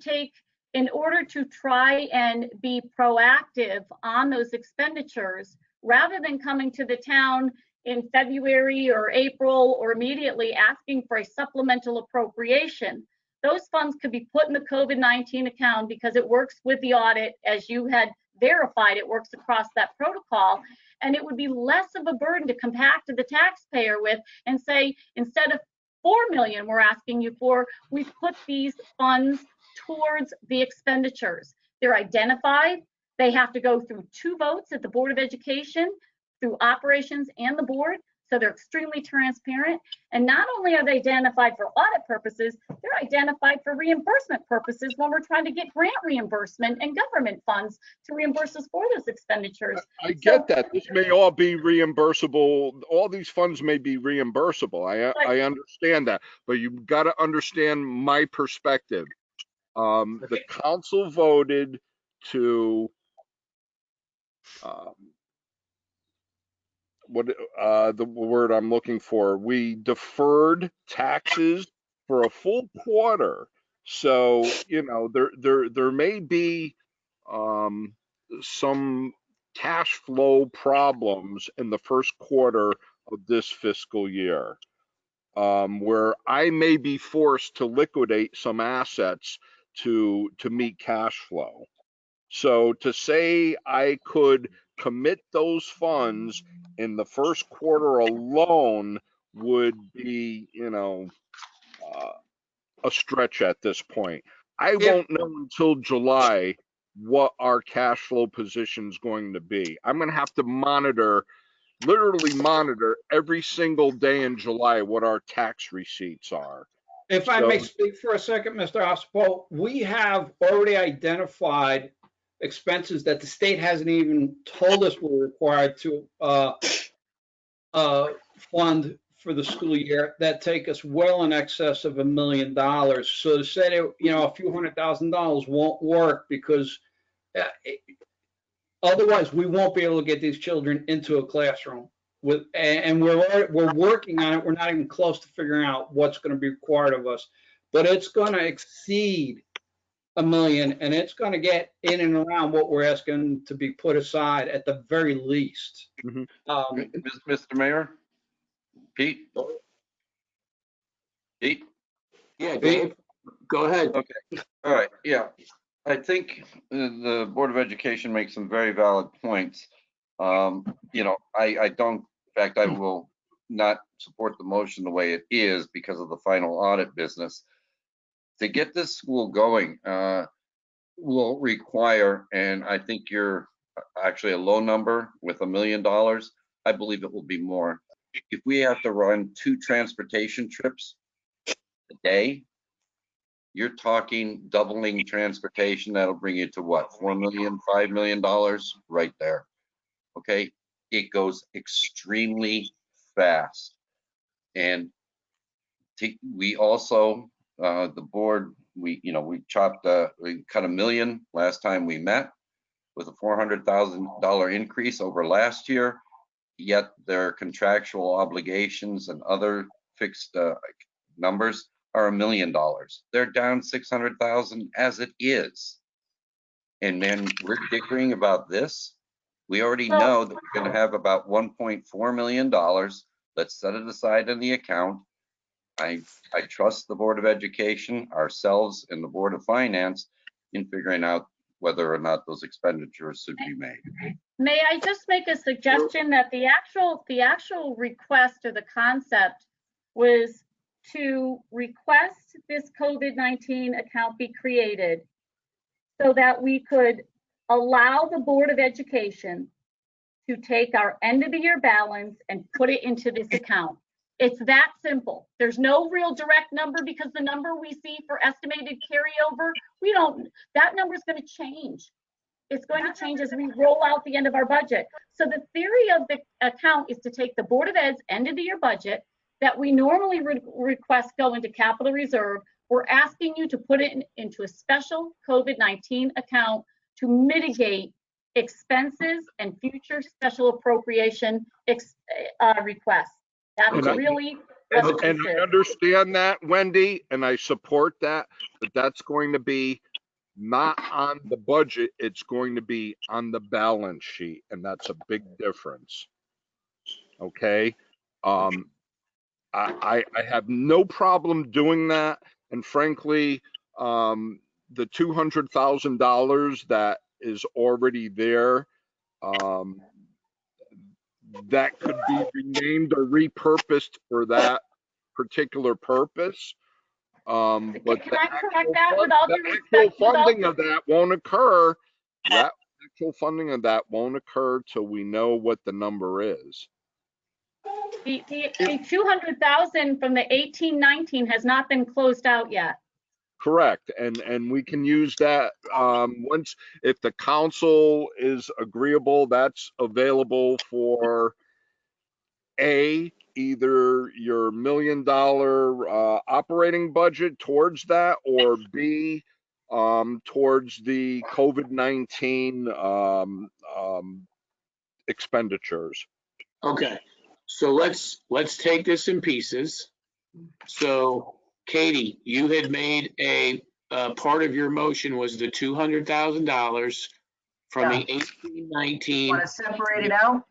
try and be proactive on those expenditures, rather than coming to the town in February or April or immediately asking for a supplemental appropriation, those funds could be put in the COVID-19 account because it works with the audit, as you had verified, it works across that protocol. And it would be less of a burden to come back to the taxpayer with and say, instead of 4 million we're asking you for, we've put these funds towards the expenditures. They're identified. They have to go through 2 votes at the Board of Education, through operations and the board. So they're extremely transparent. And not only are they identified for audit purposes, they're identified for reimbursement purposes when we're trying to get grant reimbursement and government funds to reimburse us for those expenditures. I get that. This may all be reimbursable. All these funds may be reimbursable. I understand that. But you've got to understand my perspective. The council voted to the word I'm looking for. We deferred taxes for a full quarter. So, you know, there may be some cash flow problems in the first quarter of this fiscal year, where I may be forced to liquidate some assets to meet cash flow. So to say I could commit those funds in the first quarter alone would be, you know, a stretch at this point. I won't know until July what our cash flow position is going to be. I'm going to have to literally monitor every single day in July what our tax receipts are. If I may speak for a second, Mr. Ospel, we have already identified expenses that the state hasn't even told us we're required to fund for the school year that take us well in excess of $1 million. So to say that, you know, a few $100,000 won't work because otherwise we won't be able to get these children into a classroom. And we're working on it. We're not even close to figuring out what's going to be required of us, but it's going to exceed $1 million, and it's going to get in and around what we're asking to be put aside at the very least. Mr. Mayor, Pete? Yeah, Dave, go ahead. Okay, all right, yeah. I think the Board of Education makes some very valid points. You know, I don't, in fact, I will not support the motion the way it is because of the final audit business. To get this school going will require, and I think you're actually a low number with $1 million. I believe it will be more. If we have to run 2 transportation trips a day, you're talking doubling transportation. That'll bring you to what, $4 million, $5 million right there. Okay, it goes extremely fast. And we also, the board, we cut $1 million last time we met with a $400,000 increase over last year. Yet their contractual obligations and other fixed numbers are $1 million. They're down 600,000 as it is. And then we're dickering about this. We already know that we're going to have about $1.4 million. Let's set it aside in the account. I trust the Board of Education, ourselves, and the Board of Finance in figuring out whether or not those expenditures should be made. May I just make a suggestion that the actual request or the concept was to request this COVID-19 account be created so that we could allow the Board of Education to take our end of the year balance and put it into this account. It's that simple. There's no real direct number because the number we see for estimated carryover, that number is going to change. It's going to change as we roll out the end of our budget. So the theory of the account is to take the Board of Ed's end of the year budget that we normally request go into capital reserve. We're asking you to put it into a special COVID-19 account to mitigate expenses and future special appropriation requests. That's really what this And I is. understand that, Wendy, and I support that, but that's going to be not on the budget, it's going to be on the balance sheet, and that's a big difference. Okay? I have no problem doing that, and frankly, the $200,000 that is already there, that could be renamed or repurposed for that particular purpose. But Can I correct that with all due respect? funding of that won't occur. That actual funding of that won't occur till we know what the number is. The 200,000 from the 18-19 has not been closed out yet. Correct, and we can use that once, if the council is agreeable, that's available for either your $1 million operating budget towards that, or B, towards the COVID-19 expenditures. Okay, so let's take this in pieces. So Katie, you had made a part of your motion was the $200,000 from the 18-19. Want to separate it out?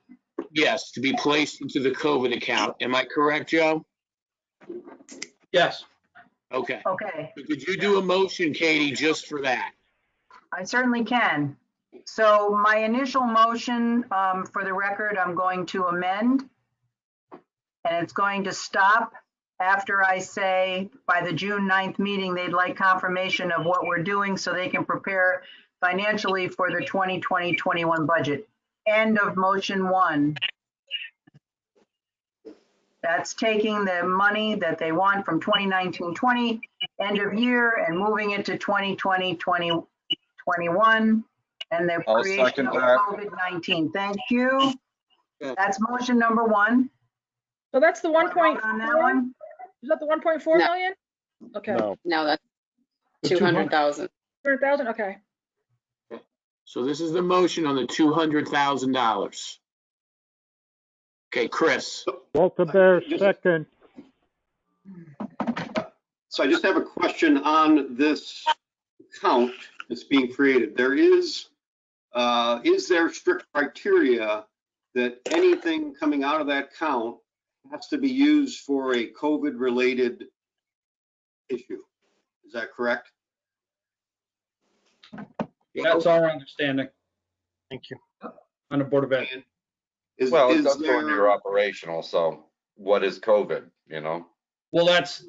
Yes, to be placed into the COVID account. Am I correct, Joe? Yes. Okay. Okay, Could you do a motion, Katie, just for that? I certainly can. So my initial motion, for the record, I'm going to amend. And it's going to stop after I say by the June 9th meeting, they'd like confirmation of what we're doing so they can prepare financially for the 2020-21 budget. End of motion 1. That's taking the money that they want from 2019-20 end of year and moving it to 2020-21 and the I'll creation second of that. COVID-19. Thank you. That's motion number 1. So that's the 1.4 on that one? Is that the 1.4 No. million? Okay. No, that's 200,000. 200,000, okay. So this is the motion on the $200,000. Okay, Chris. Walter Bear, second. So I just have a question on this account that's being created. Is there strict criteria that anything coming out of that account has to be used for a COVID-related issue? Is that correct? That's our understanding Thank you. on the Board of Ed. Well, it does go into your operational, so what is COVID, you know? Well, that's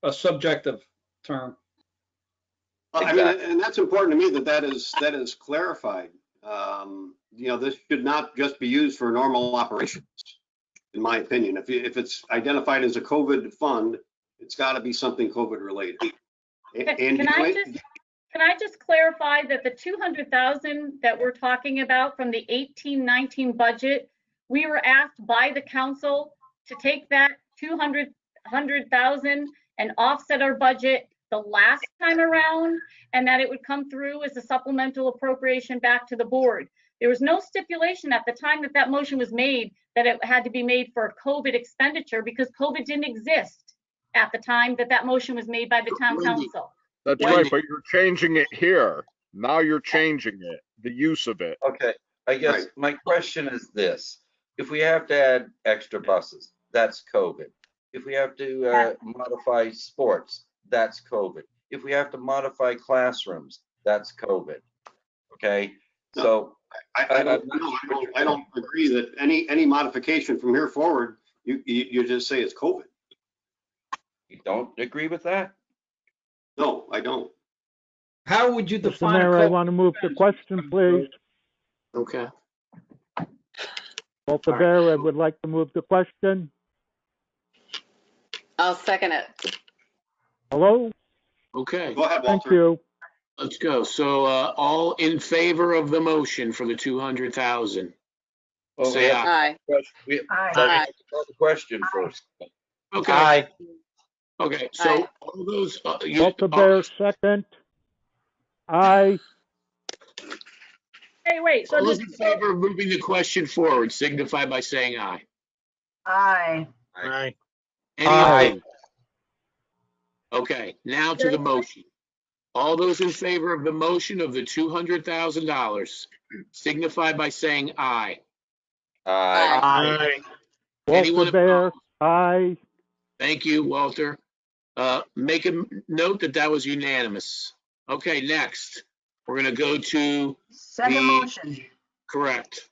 a subjective term. I mean, and that's important to me that is clarified. This should not just be used for normal operations, in my opinion. If it's identified as a COVID fund, it's got to be something COVID related. Can I just clarify that the 200,000 that we're talking about from the 18-19 budget, we were asked by the council to take that 200,000 and offset our budget the last time around, and that it would come through as a supplemental appropriation back to the board. There was no stipulation at the time that motion was made that it had to be made for a COVID expenditure because COVID didn't exist at the time that motion was made by the town council. That's right, but you're changing it here. Now you're changing it, the use of it. Okay, I guess my question is this. If we have to add extra buses, that's COVID. If we have to modify sports, that's COVID. If we have to modify classrooms, that's COVID. Okay, so I don't agree that any modification from here forward, you just say it's COVID. You don't agree with that? No, I don't. How would you Mr. define a Mayor, I COVID? want to move the question, please. Okay. Walter All right. Bear, I would like to move the question. I'll second it. Hello? Okay, Go ahead, Thank Walter. you. let's go. So, all in favor of the motion for the 200,000? Well, we Say have, aye. Aye. we Aye. have to call the question first. Okay, Aye. okay, Aye. so all those, Walter Bear, second. Aye. Hey, wait, so all those this, in favor of moving the question forward signify by saying aye. Aye. Aye. Any Aye. opposed? Okay, now to the motion. All those in favor of the motion of the $200,000 signify by saying aye. Aye. Aye. Anyone Walter Bear, opposed? aye. Thank you, Walter. Make a note that that was unanimous. Okay, next, we're gonna go to Second the, motion. correct.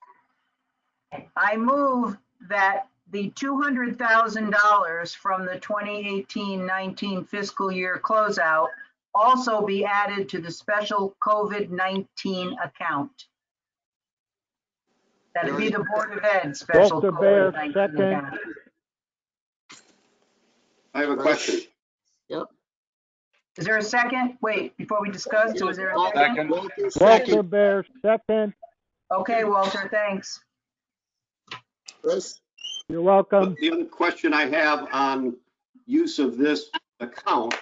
I move that the $200,000 from the 2018-19 fiscal year closeout also be added to the special COVID-19 account. That'd be the Board of Ed special Walter Bear, COVID-19 second. account. I have a question. Yep. Is there a second? Wait, before we discuss, was there a second? Second. Walter, Walter second. Bear, second. Okay, Walter, thanks. Chris? You're welcome. The other question I have on use of this account,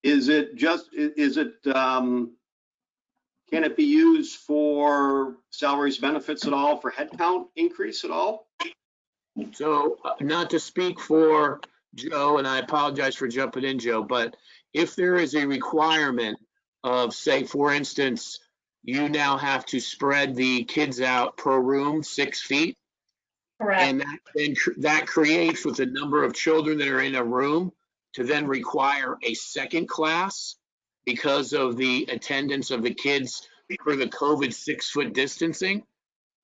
is it just, can it be used for salaries, benefits at all, for headcount increase at all? So, not to speak for Joe, and I apologize for jumping in, Joe, but if there is a requirement of, say, for instance, you now have to spread the kids out per room 6 feet, Correct. and that creates with the number of children that are in a room to then require a second class because of the attendance of the kids for the COVID 6-foot distancing,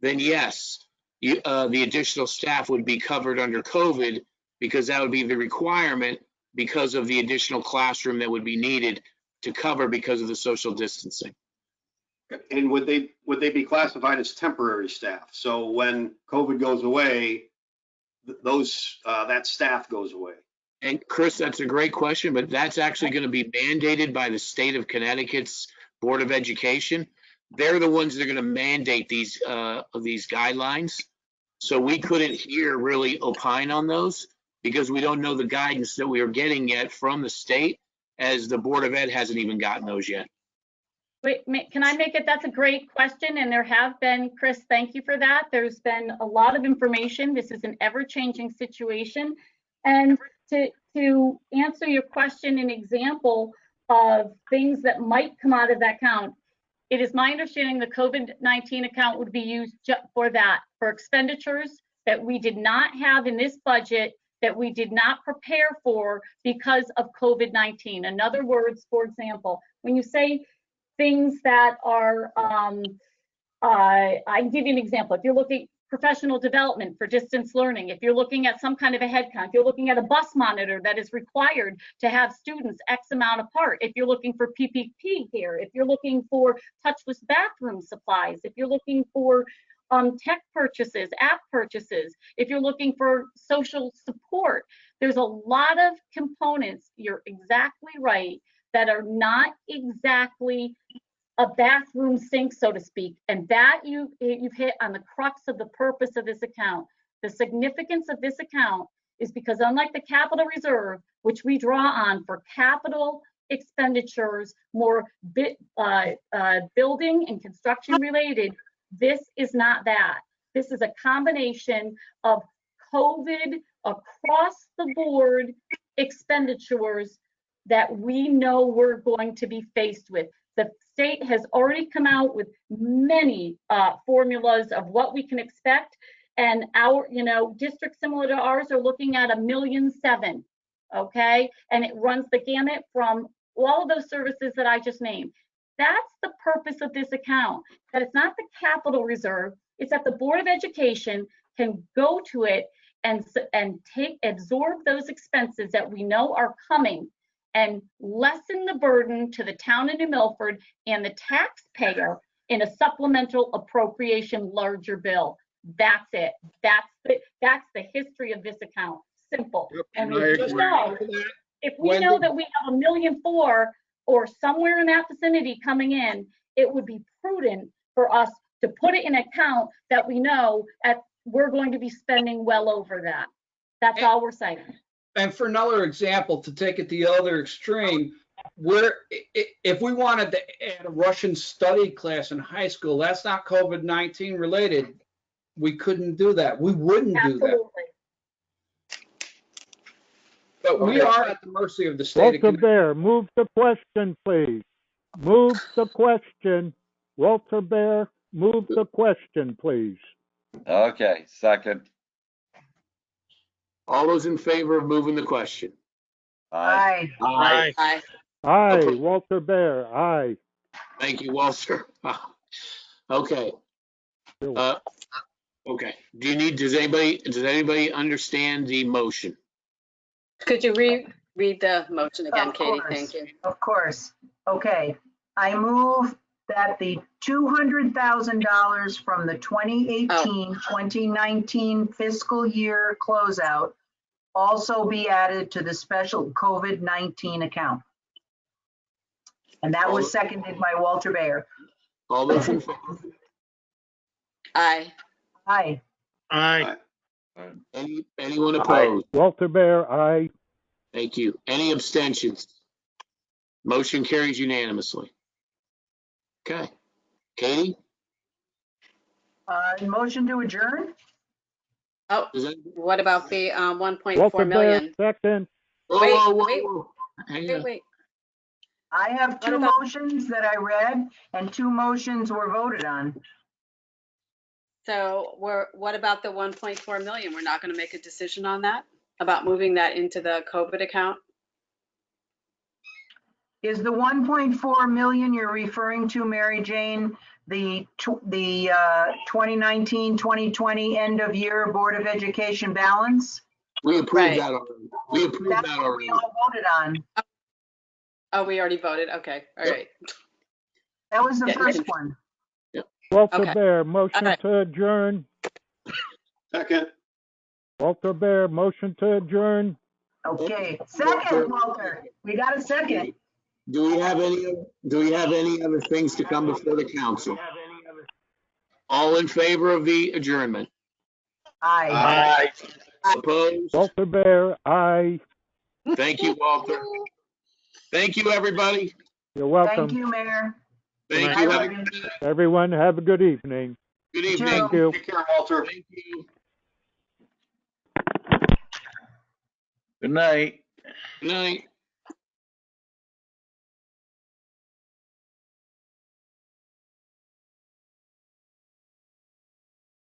then yes, the additional staff would be covered under COVID because that would be the requirement because of the additional classroom that would be needed to cover because of the social distancing. And would they be classified as temporary staff? So when COVID goes away, that staff goes away. And Chris, that's a great question, but that's actually going to be mandated by the state of Connecticut's Board of Education. They're the ones that are going to mandate these guidelines. So we couldn't here really opine on those because we don't know the guidance that we are getting yet from the state, as the Board of Ed hasn't even gotten those yet. Wait, can I make it? That's a great question. And there have been, Chris, thank you for that. There's been a lot of information. This is an ever-changing situation. And to answer your question, an example of things that might come out of that account, it is my understanding the COVID-19 account would be used for that, for expenditures that we did not have in this budget, that we did not prepare for because of COVID-19. In other words, for example, when you say things that are, I can give you an example. If you're looking professional development for distance learning, if you're looking at some kind of a head count, if you're looking at a bus monitor that is required to have students X amount apart, if you're looking for PPP gear, if you're looking for touchless bathroom supplies, if you're looking for tech purchases, app purchases, if you're looking for social support, there's a lot of components, you're exactly right, that are not exactly a bathroom sink, so to speak, and that you've hit on the crux of the purpose of this account. The significance of this account is because unlike the capital reserve, which we draw on for capital expenditures, more building and construction related, this is not that. This is a combination of COVID across the board expenditures that we know we're going to be faced with. The state has already come out with many formulas of what we can expect, and our, districts similar to ours are looking at $1.7 million, okay? And it runs the gamut from all of those services that I just named. That's the purpose of this account, that it's not the capital reserve, it's that the Board of Education can go to it and absorb those expenses that we know are coming and lessen the burden to the town of New Milford and the taxpayer in a supplemental appropriation larger bill. That's it. That's the history of this account. Simple. And we just know, if we know that we have $1.4 million or somewhere in that vicinity coming in, it would be prudent for us to put it in an account that we know we're going to be spending well over that. That's all we're saying. And for another example, to take it the other extreme, if we wanted to add a Russian study class in high school, that's not COVID-19 related. We couldn't do that. We wouldn't do that. But we are at the mercy of the state. Walter Bear, move the question, please. Move the question. Walter Bear, move the question, please. Okay, second. All those in favor of moving the question? Aye. Aye. Aye. Aye, Walter Bear, aye. Thank you, Walter. Okay. Okay. Does anybody understand the motion? Could you read the motion again, Of Katie? course. Thank you. Of course. Okay. I move that the $200,000 from the 2018-2019 fiscal year closeout also be added to the special COVID-19 account. And that was seconded by Walter Bear. All those in favor? Aye. Aye. Aye. Anyone opposed? Walter Bear, aye. Thank you. Any abstentions? Motion carries unanimously. Okay. Katie? Motion to adjourn? Oh, what about the Walter 1.4 Bear, million? second. Wait. I have What two about- motions that I read and two motions were voted on. So what about the 1.4 million? We're not going to make a decision on that, about moving that into the COVID account? Is the 1.4 million you're referring to, Mary Jane, the 2019-2020 end of year Board of Education balance? We approved Right. that already. We approved That's that what already. we all voted on. Oh, we already voted. Okay. All right. That was the Yeah, first one. Walter Okay. Bear, motion right. to adjourn. Second. Walter Bear, motion to adjourn. Okay, second, Walter. We got a second. Do we have any other things to come before the council? All in favor of the adjournment? Aye. Opposed? Walter Bear, aye. Thank you, Walter. Thank you, everybody. You're welcome. Thank you, Mayor. Thank Bye, you. Robin. Everyone, have a good evening. Good You evening. too. Thank you. Take care, Walter. Thank you. Good night. Good night.